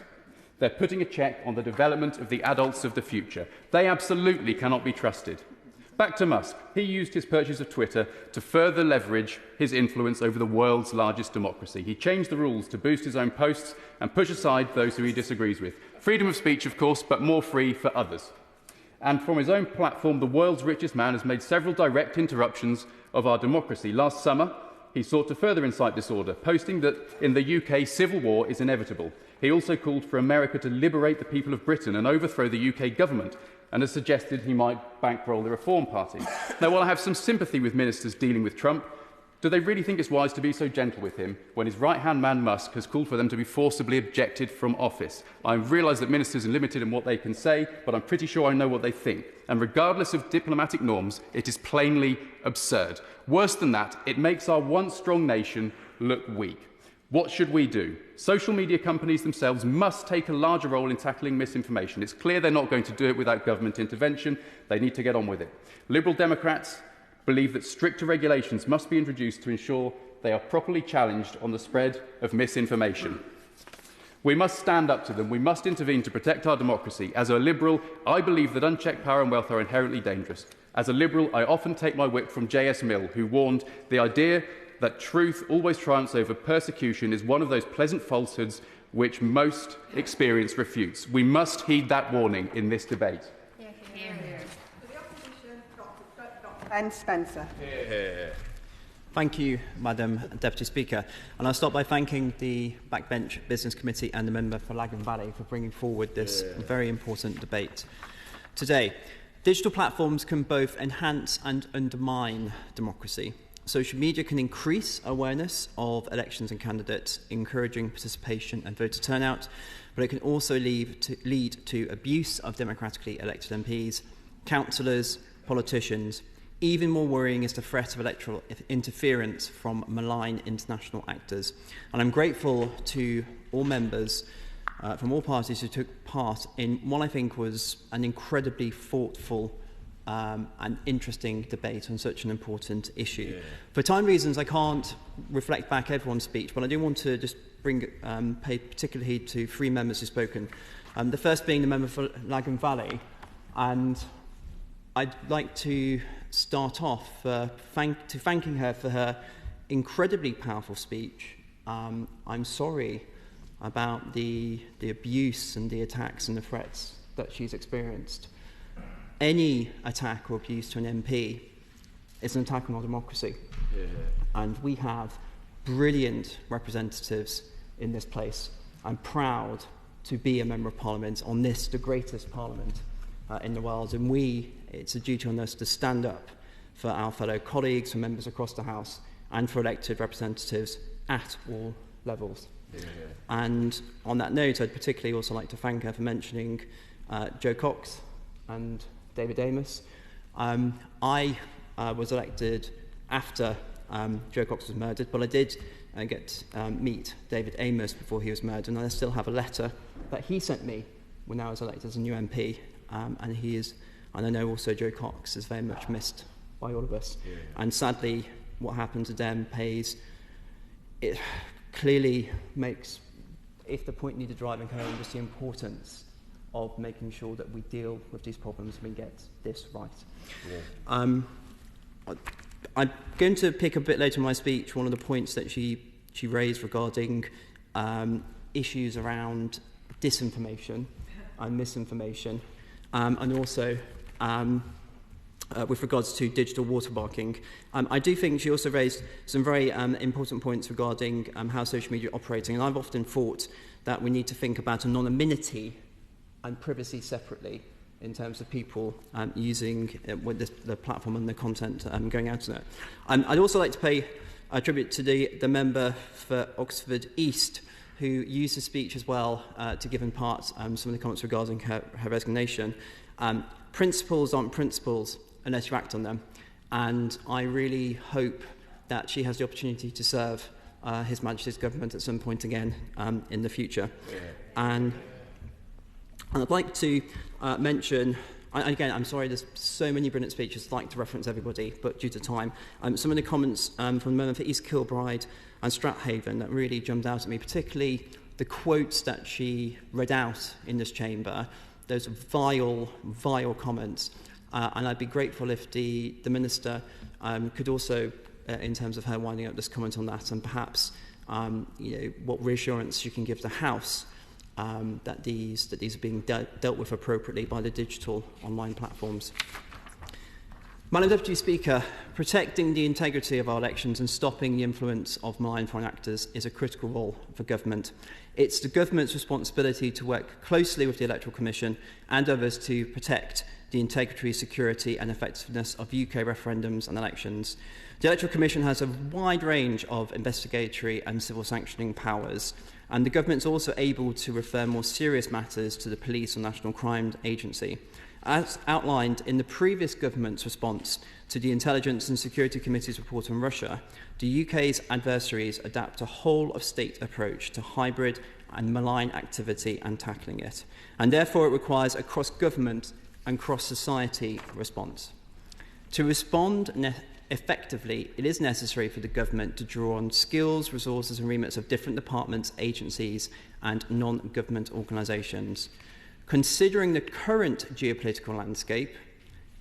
They're putting a check on the development of the adults of the future. They absolutely cannot be trusted. Back to Musk. He used his purchase of Twitter to further leverage his influence over the world's largest democracy. He changed the rules to boost his own posts and push aside those who he disagrees with. Freedom of speech, of course, but more free for others. And from his own platform, the world's richest man has made several direct interruptions of our democracy. Last summer, he sought to further incite disorder, posting that in the UK, civil war is inevitable. He also called for America to liberate the people of Britain and overthrow the UK government, and has suggested he might bankroll the Reform Party. Now, while I have some sympathy with ministers dealing with Trump, do they really think it's wise to be so gentle with him when his right-hand man Musk has called for them to be forcibly ejected from office? I realise that ministers are limited in what they can say, but I'm pretty sure I know what they think. And regardless of diplomatic norms, it is plainly absurd. Worse than that, it makes our once strong nation look weak. What should we do? Social media companies themselves must take a larger role in tackling misinformation. It's clear they're not going to do it without government intervention. They need to get on with it. Liberal Democrats believe that stricter regulations must be introduced to ensure they are properly challenged on the spread of misinformation. We must stand up to them. We must intervene to protect our democracy. As a Liberal, I believe that unchecked power and wealth are inherently dangerous. As a Liberal, I often take my whip from J.S. Mill, who warned the idea that truth always triumphs over persecution is one of those pleasant falsehoods which most experience refutes. We must heed that warning in this debate. Ben Spencer. Thank you, Madam Deputy Speaker. And I'll start by thanking the Backbench Business Committee and the member for Lagan Valley for bringing forward this very important debate today. Digital platforms can both enhance and undermine democracy. Social media can increase awareness of elections and candidates, encouraging participation and voter turnout, but it can also lead to abuse of democratically elected MPs, councillors, politicians. Even more worrying is the threat of electoral interference from malign international actors. And I'm grateful to all members from all parties who took part in what I think was an incredibly thoughtful and interesting debate on such an important issue. For time reasons, I can't reflect back everyone's speech, but I do want to just pay particular heed to three members who've spoken. The first being the member for Lagan Valley, and I'd like to start off thanking her for her incredibly powerful speech. I'm sorry about the abuse and the attacks and the threats that she's experienced. Any attack or abuse to an MP is an attack on our democracy. And we have brilliant representatives in this place. I'm proud to be a Member of Parliament on this, the greatest Parliament in the world. And it's a duty on us to stand up for our fellow colleagues, for members across the House, and for elected representatives at all levels. And on that note, I'd particularly also like to thank her for mentioning Jo Cox and David Amos. I was elected after Jo Cox was murdered, but I did get meet David Amos before he was murdered, and I still have a letter that he sent me when I was elected as a new MP, and I know also Jo Cox is very much missed by all of us. And sadly, what happened to them it clearly makes, if the point needed driving home, just the importance of making sure that we deal with these problems and we get this right. I'm going to pick a bit later in my speech one of the points that she raised regarding issues around disinformation and misinformation, and also with regards to digital watermarking. I do think she also raised some very important points regarding how social media are operating, and I've often thought that we need to think about anonymity and privacy separately in terms of people using the platform and the content going out on it. I'd also like to pay a tribute to the member for Oxford East, who used the speech as well to give in part some of the comments regarding her resignation. Principles aren't principles unless you act on them, and I really hope that she has the opportunity to serve His Majesty's government at some point again in the future. And I'd like to mention, again, I'm sorry, there's so many brilliant speeches, I'd like to reference everybody, but due to time, some of the comments from the member for East Kilbride and Strathaven that really jumped out at me, particularly the quotes that she read out in this chamber, those vile, vile comments. And I'd be grateful if the Minister could also, in terms of her winding up, just comment on that, and perhaps what reassurance she can give the House that these are being dealt with appropriately by the digital online platforms. Madam Deputy Speaker, protecting the integrity of our elections and stopping the influence of malign foreign actors is a critical role for government. It's the government's responsibility to work closely with the Electoral Commission and others to protect the integrity, security and effectiveness of UK referendums and elections. The Electoral Commission has a wide range of investigatory and civil sanctioning powers, and the government is also able to refer more serious matters to the police or National Crime Agency. As outlined in the previous government's response to the Intelligence and Security Committee's report on Russia, the UK's adversaries adapt a whole-of-state approach to hybrid and malign activity and tackling it, and therefore it requires a cross-government and cross-society response. To respond effectively, it is necessary for the government to draw on skills, resources and remits of different departments, agencies and non-government organisations. Considering the current geopolitical landscape,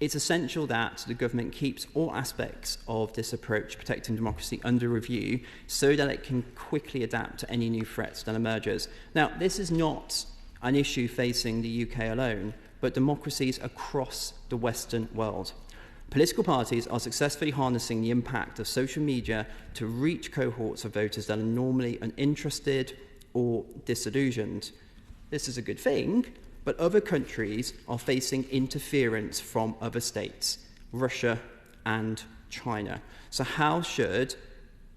it's essential that the government keeps all aspects of this approach protecting democracy under review so that it can quickly adapt to any new threats that emerges. Now, this is not an issue facing the UK alone, but democracies across the Western world. Political parties are successfully harnessing the impact of social media to reach cohorts of voters that are normally uninterested or disillusioned. This is a good thing, but other countries are facing interference from other states, Russia and China. So how should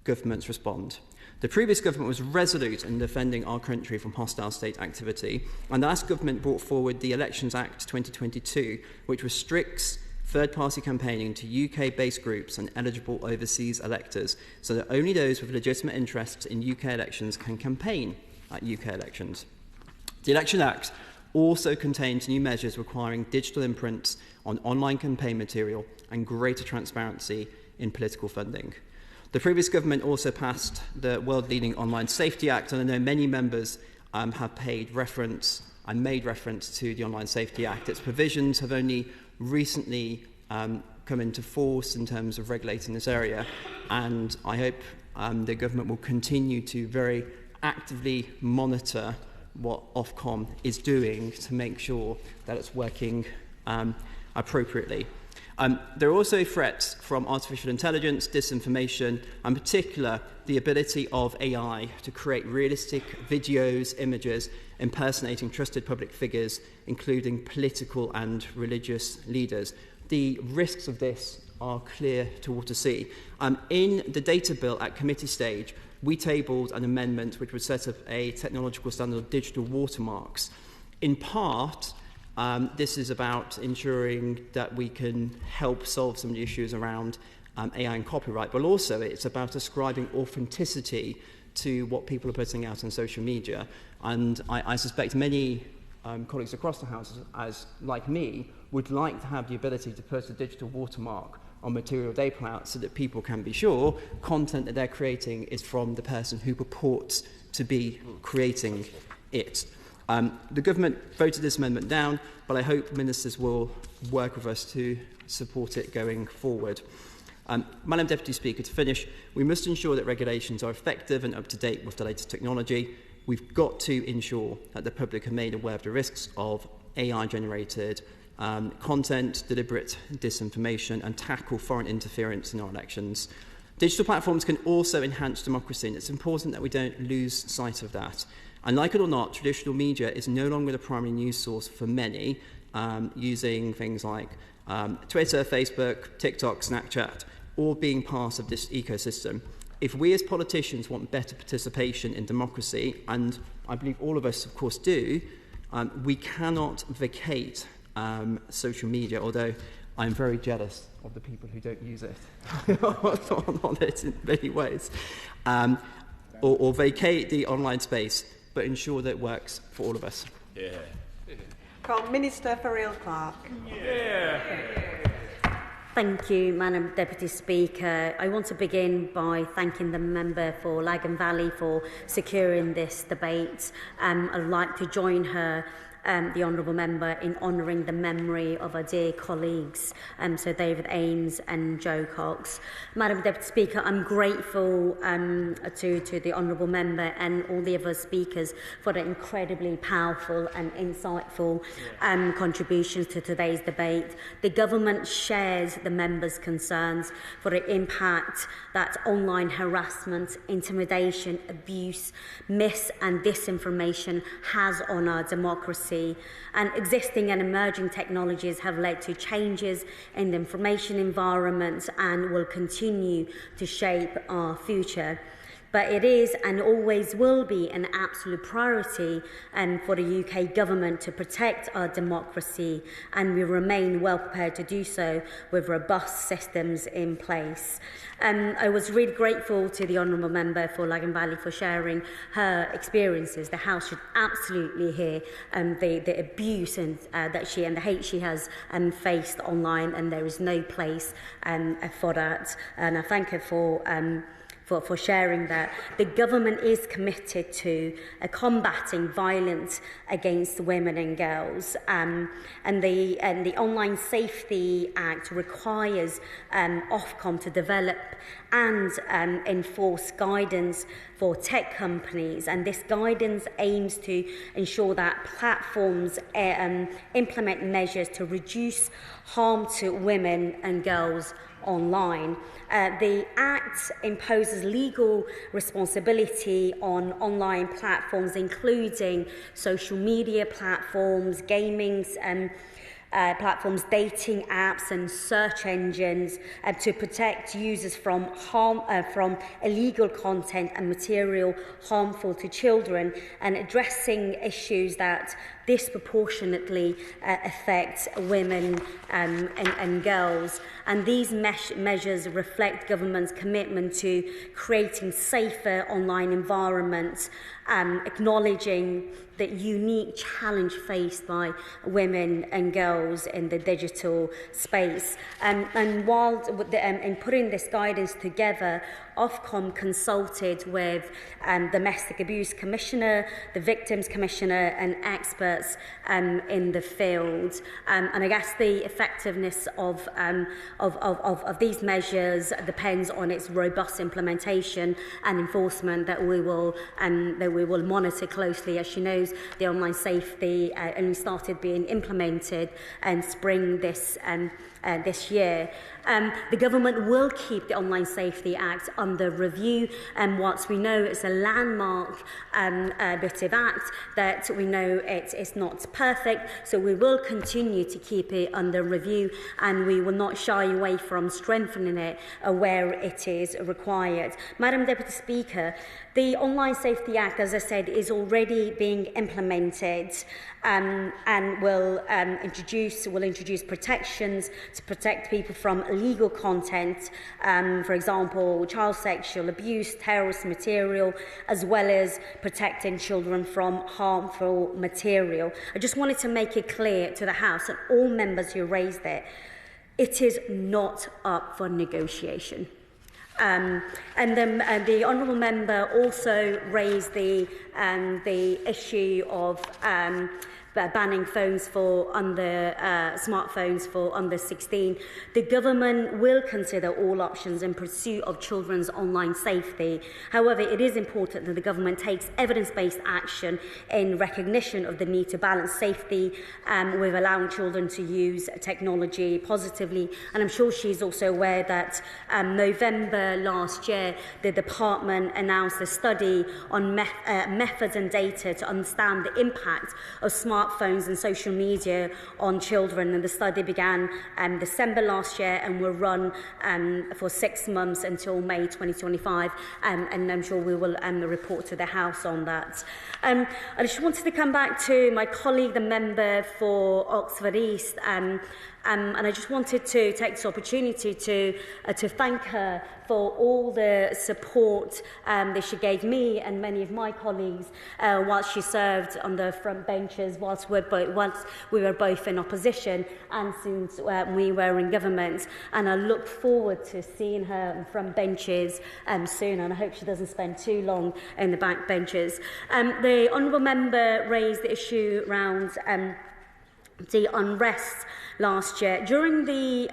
governments respond? The previous government was resolute in defending our country from hostile state activity, and the last government brought forward the Elections Act 2022, which restricts third-party campaigning to UK-based groups and eligible overseas electors, so that only those with legitimate interests in UK elections can campaign at UK elections. The Election Act also contains new measures requiring digital imprints on online campaign material and greater transparency in political funding. The previous government also passed the world-leading Online Safety Act, and I know many members have made reference to the Online Safety Act. Its provisions have only recently come into force in terms of regulating this area, and I hope the government will continue to very actively monitor what Ofcom is doing to make sure that it's working appropriately. There are also threats from artificial intelligence, disinformation, and in particular the ability of AI to create realistic videos, images, impersonating trusted public figures, including political and religious leaders. The risks of this are clear to all to see. In the data bill at committee stage, we tabled an amendment which would set up a technological standard of digital watermarks. In part, this is about ensuring that we can help solve some of the issues around AI and copyright, but also it's about ascribing authenticity to what people are putting out on social media. And I suspect many colleagues across the House, as like me, would like to have the ability to put a digital watermark on material they put out so that people can be sure content that they're creating is from the person who purports to be creating it. The government voted this amendment down, but I hope ministers will work with us to support it going forward. Madam Deputy Speaker, to finish, we must ensure that regulations are effective and up to date with the latest technology. We've got to ensure that the public are made aware of the risks of AI-generated content, deliberate disinformation, and tackle foreign interference in our elections. Digital platforms can also enhance democracy, and it's important that we don't lose sight of that. And like it or not, traditional media is no longer the primary news source for many, using things like Twitter, Facebook, TikTok, Snapchat, all being part of this ecosystem. If we as politicians want better participation in democracy, and I believe all of us, of course, do, we cannot vacate social media, although I'm very jealous of the people who don't use it on it in many ways, or vacate the online space, but ensure that it works for all of us. Yeah. Call Minister for Real Clark. Yeah. Thank you, Madam Deputy Speaker. I want to begin by thanking the member for Lagan Valley for securing this debate. I'd like to join her, the Honourable Member, in honouring the memory of our dear colleagues, Sir David Ames and Joe Cox. Madam Deputy Speaker, I'm grateful to the Honourable Member and all the other speakers for the incredibly powerful and insightful contributions to today's debate. The government shares the members' concerns for the impact that online harassment, intimidation, abuse, mis- and disinformation has on our democracy. And existing and emerging technologies have led to changes in the information environment and will continue to shape our future. But it is and always will be an absolute priority for the UK government to protect our democracy, and we remain well prepared to do so with robust systems in place. I was really grateful to the Honourable Member for Lagan Valley for sharing her experiences. The House should absolutely hear the abuse that she and the hate she has faced online, and there is no place for that. And I thank her for sharing that. The government is committed to combating violence against women and girls, and the Online Safety Act requires Ofcom to develop and enforce guidance for tech companies, and this guidance aims to ensure that platforms implement measures to reduce harm to women and girls online. The Act imposes legal responsibility on online platforms, including social media platforms, gaming platforms, dating apps and search engines, to protect users from illegal content and material harmful to children, and addressing issues that disproportionately affect women and girls. And these measures reflect government's commitment to creating safer online environments, acknowledging the unique challenge faced by women and girls in the digital space. And while in putting this guidance together, Ofcom consulted with Domestic Abuse Commissioner, the Victims Commissioner, and experts in the field. And I guess the effectiveness of these measures depends on its robust implementation and enforcement that we will monitor closely. As she knows, the online safety only started being implemented in spring this year. The government will keep the Online Safety Act under review, and whilst we know it's a landmark bit of act, that we know it's not perfect, so we will continue to keep it under review, and we will not shy away from strengthening it where it is required. Madam Deputy Speaker, the Online Safety Act, as I said, is already being implemented and will introduce protections to protect people from illegal content, for example, child sexual abuse, terrorist material, as well as protecting children from harmful material. I just wanted to make it clear to the House and all members who raised it, It is not up for negotiation. And the honourable member also raised the issue of banning phones for smartphones for under 16. The government will consider all options in pursuit of children's online safety. However, it is important that the government takes evidence-based action in recognition of the need to balance safety with allowing children to use technology positively. And I'm sure she's also aware that November last year, the department announced a study on methods and data to understand the impact of smartphones and social media on children, and the study began December last year and will run for 6 months until May 2025, and I'm sure we will report to the House on that. I just wanted to come back to my colleague, the member for Oxford East, and I just wanted to take this opportunity to thank her for all the support that she gave me and many of my colleagues whilst she served on the front benches, whilst we were both in opposition and since we were in government. And I look forward to seeing her on front benches soon, and I hope she doesn't spend too long in the back benches. The honourable member raised the issue around the unrest last year. During the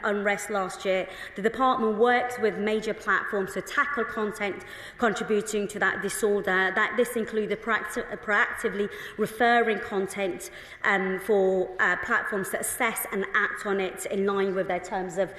unrest last year, the department worked with major platforms to tackle content contributing to that disorder. This included proactively referring content for platforms to assess and act on it in line with their terms of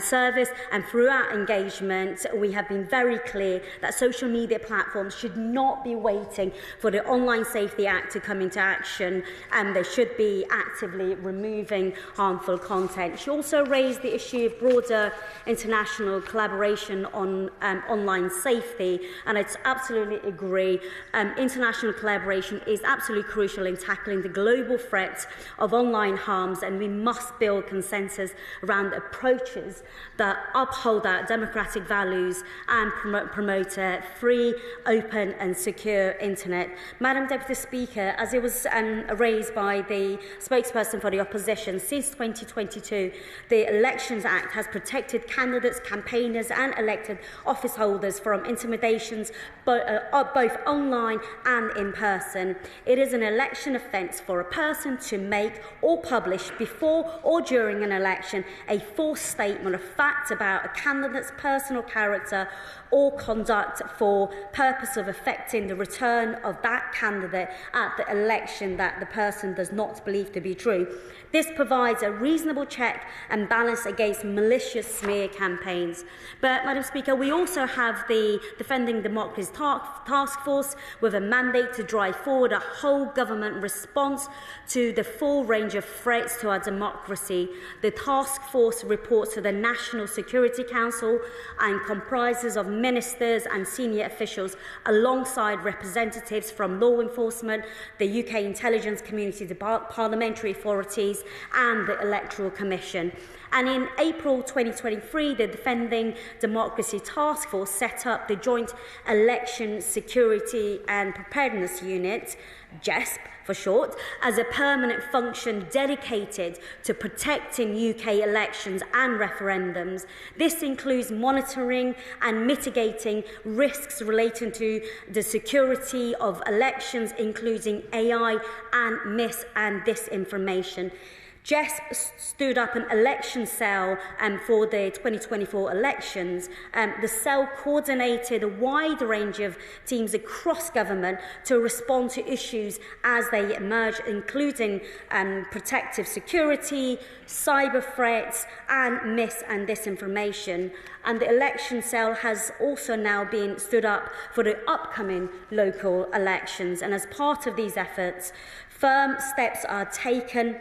service. And throughout engagement, we have been very clear that social media platforms should not be waiting for the Online Safety Act to come into action, and they should be actively removing harmful content. She also raised the issue of broader international collaboration on online safety, and I absolutely agree. International collaboration is absolutely crucial in tackling the global threat of online harms, and we must build consensus around approaches that uphold our democratic values and promote a free, open and secure internet. Madam Deputy Speaker, as it was raised by the spokesperson for the opposition, since 2022, the Elections Act has protected candidates, campaigners and elected office holders from intimidations both online and in person. It is an election offence for a person to make or publish before or during an election a false statement of fact about a candidate's personal character or conduct for purpose of affecting the return of that candidate at the election that the person does not believe to be true. This provides a reasonable check and balance against malicious smear campaigns. But, Madam Speaker, we also have the Defending Democracy Task Force with a mandate to drive forward a whole government response to the full range of threats to our democracy. The task force reports to the National Security Council and comprises of ministers and senior officials alongside representatives from law enforcement, the UK intelligence community, the parliamentary authorities and the Electoral Commission. And in April 2023, the Defending Democracy Task Force set up the Joint Election Security and Preparedness Unit, JESP for short, as a permanent function dedicated to protecting UK elections and referendums. This includes monitoring and mitigating risks relating to the security of elections, including AI and mis- and disinformation. JESP stood up an election cell for the 2024 elections. The cell coordinated a wide range of teams across government to respond to issues as they emerge, including protective security, cyber threats, and mis- and disinformation. And the election cell has also now been stood up for the upcoming local elections. And as part of these efforts, firm steps are taken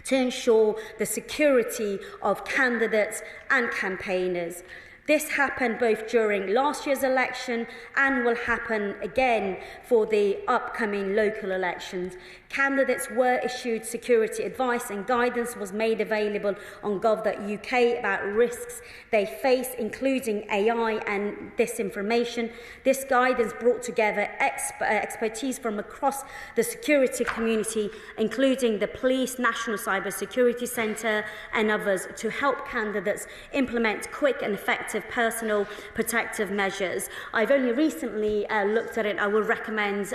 to ensure the security of candidates and campaigners. This happened both during last year's election and will happen again for the upcoming local elections. Candidates were issued security advice and guidance was made available on gov.uk about risks they face, including AI and disinformation. This guidance brought together expertise from across the security community, including the Police, National Cyber Security Centre and others, to help candidates implement quick and effective personal protective measures. I've only recently looked at it. I will recommend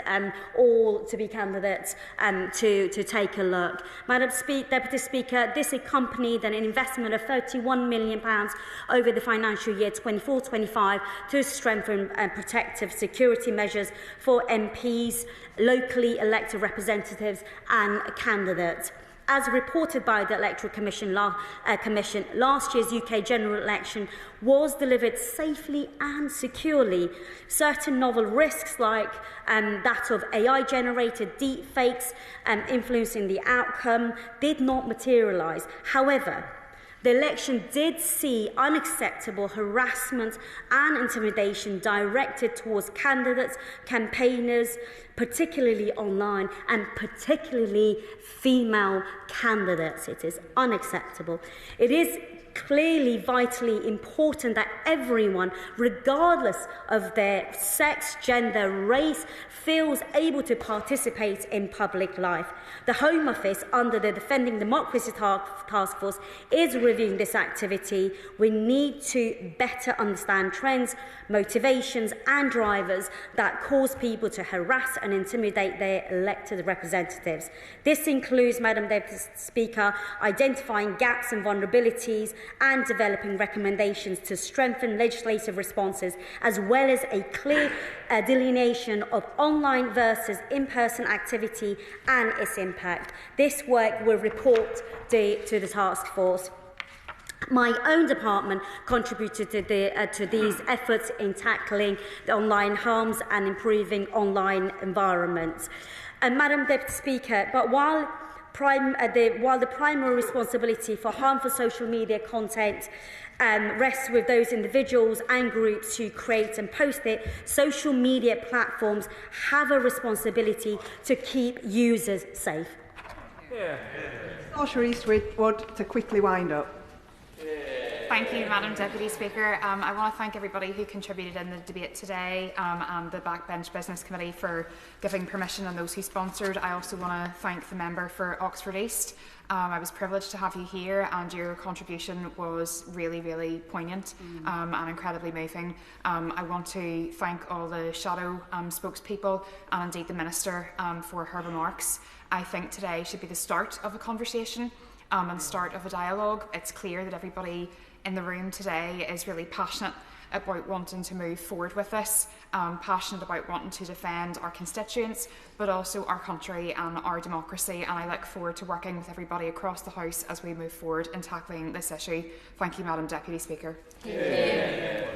all to be candidates to take a look. Madam Deputy Speaker, this accompanied an investment of £31 million over the financial year 24-25 to strengthen protective security measures for MPs, locally elected representatives and candidates. As reported by the Electoral Commission, last year's UK general election was delivered safely and securely. Certain novel risks, like that of AI-generated deepfakes influencing the outcome, did not materialise. However, the election did see unacceptable harassment and intimidation directed towards candidates, campaigners, particularly online, and particularly female candidates. It is unacceptable. It is clearly vitally important that everyone, regardless of their sex, gender, race, feels able to participate in public life. The Home Office, under the Defending Democracy Task Force, is reviewing this activity. We need to better understand trends, motivations and drivers that cause people to harass and intimidate their elected representatives. This includes, Madam Deputy Speaker, identifying gaps and vulnerabilities and developing recommendations to strengthen legislative responses, as well as a clear delineation of online versus in-person activity and its impact. This work will report to the task force. My own department contributed to these efforts in tackling the online harms and improving online environments. Madam Deputy Speaker, but while the primary responsibility for harmful social media content rests with those individuals and groups who create and post it, social media platforms have a responsibility to keep users safe. Sorcha Eastwood to quickly wind up. Thank you, Madam Deputy Speaker. I want to thank everybody who contributed in the debate today and the Backbench Business Committee for giving permission and those who sponsored. I also want to thank the member for Oxford East. I was privileged to have you here, and your contribution was really, really poignant and incredibly moving. I want to thank all the shadow spokespeople and indeed the Minister for her remarks. I think today should be the start of a conversation and start of a dialogue. It's clear that everybody in the room today is really passionate about wanting to move forward with this, passionate about wanting to defend our constituents, but also our country and our democracy. And I look forward to working with everybody across the House as we move forward in tackling this issue. Thank you, Madam Deputy Speaker. Yeah.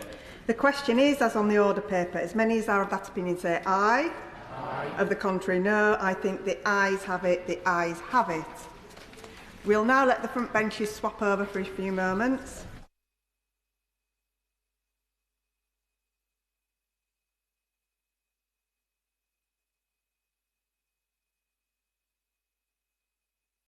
The question is, as on the order paper, as many as are of that opinion say aye. Aye. Of the contrary, no. I think the ayes have it. The ayes have it. We'll now let the front benches swap over for a few moments.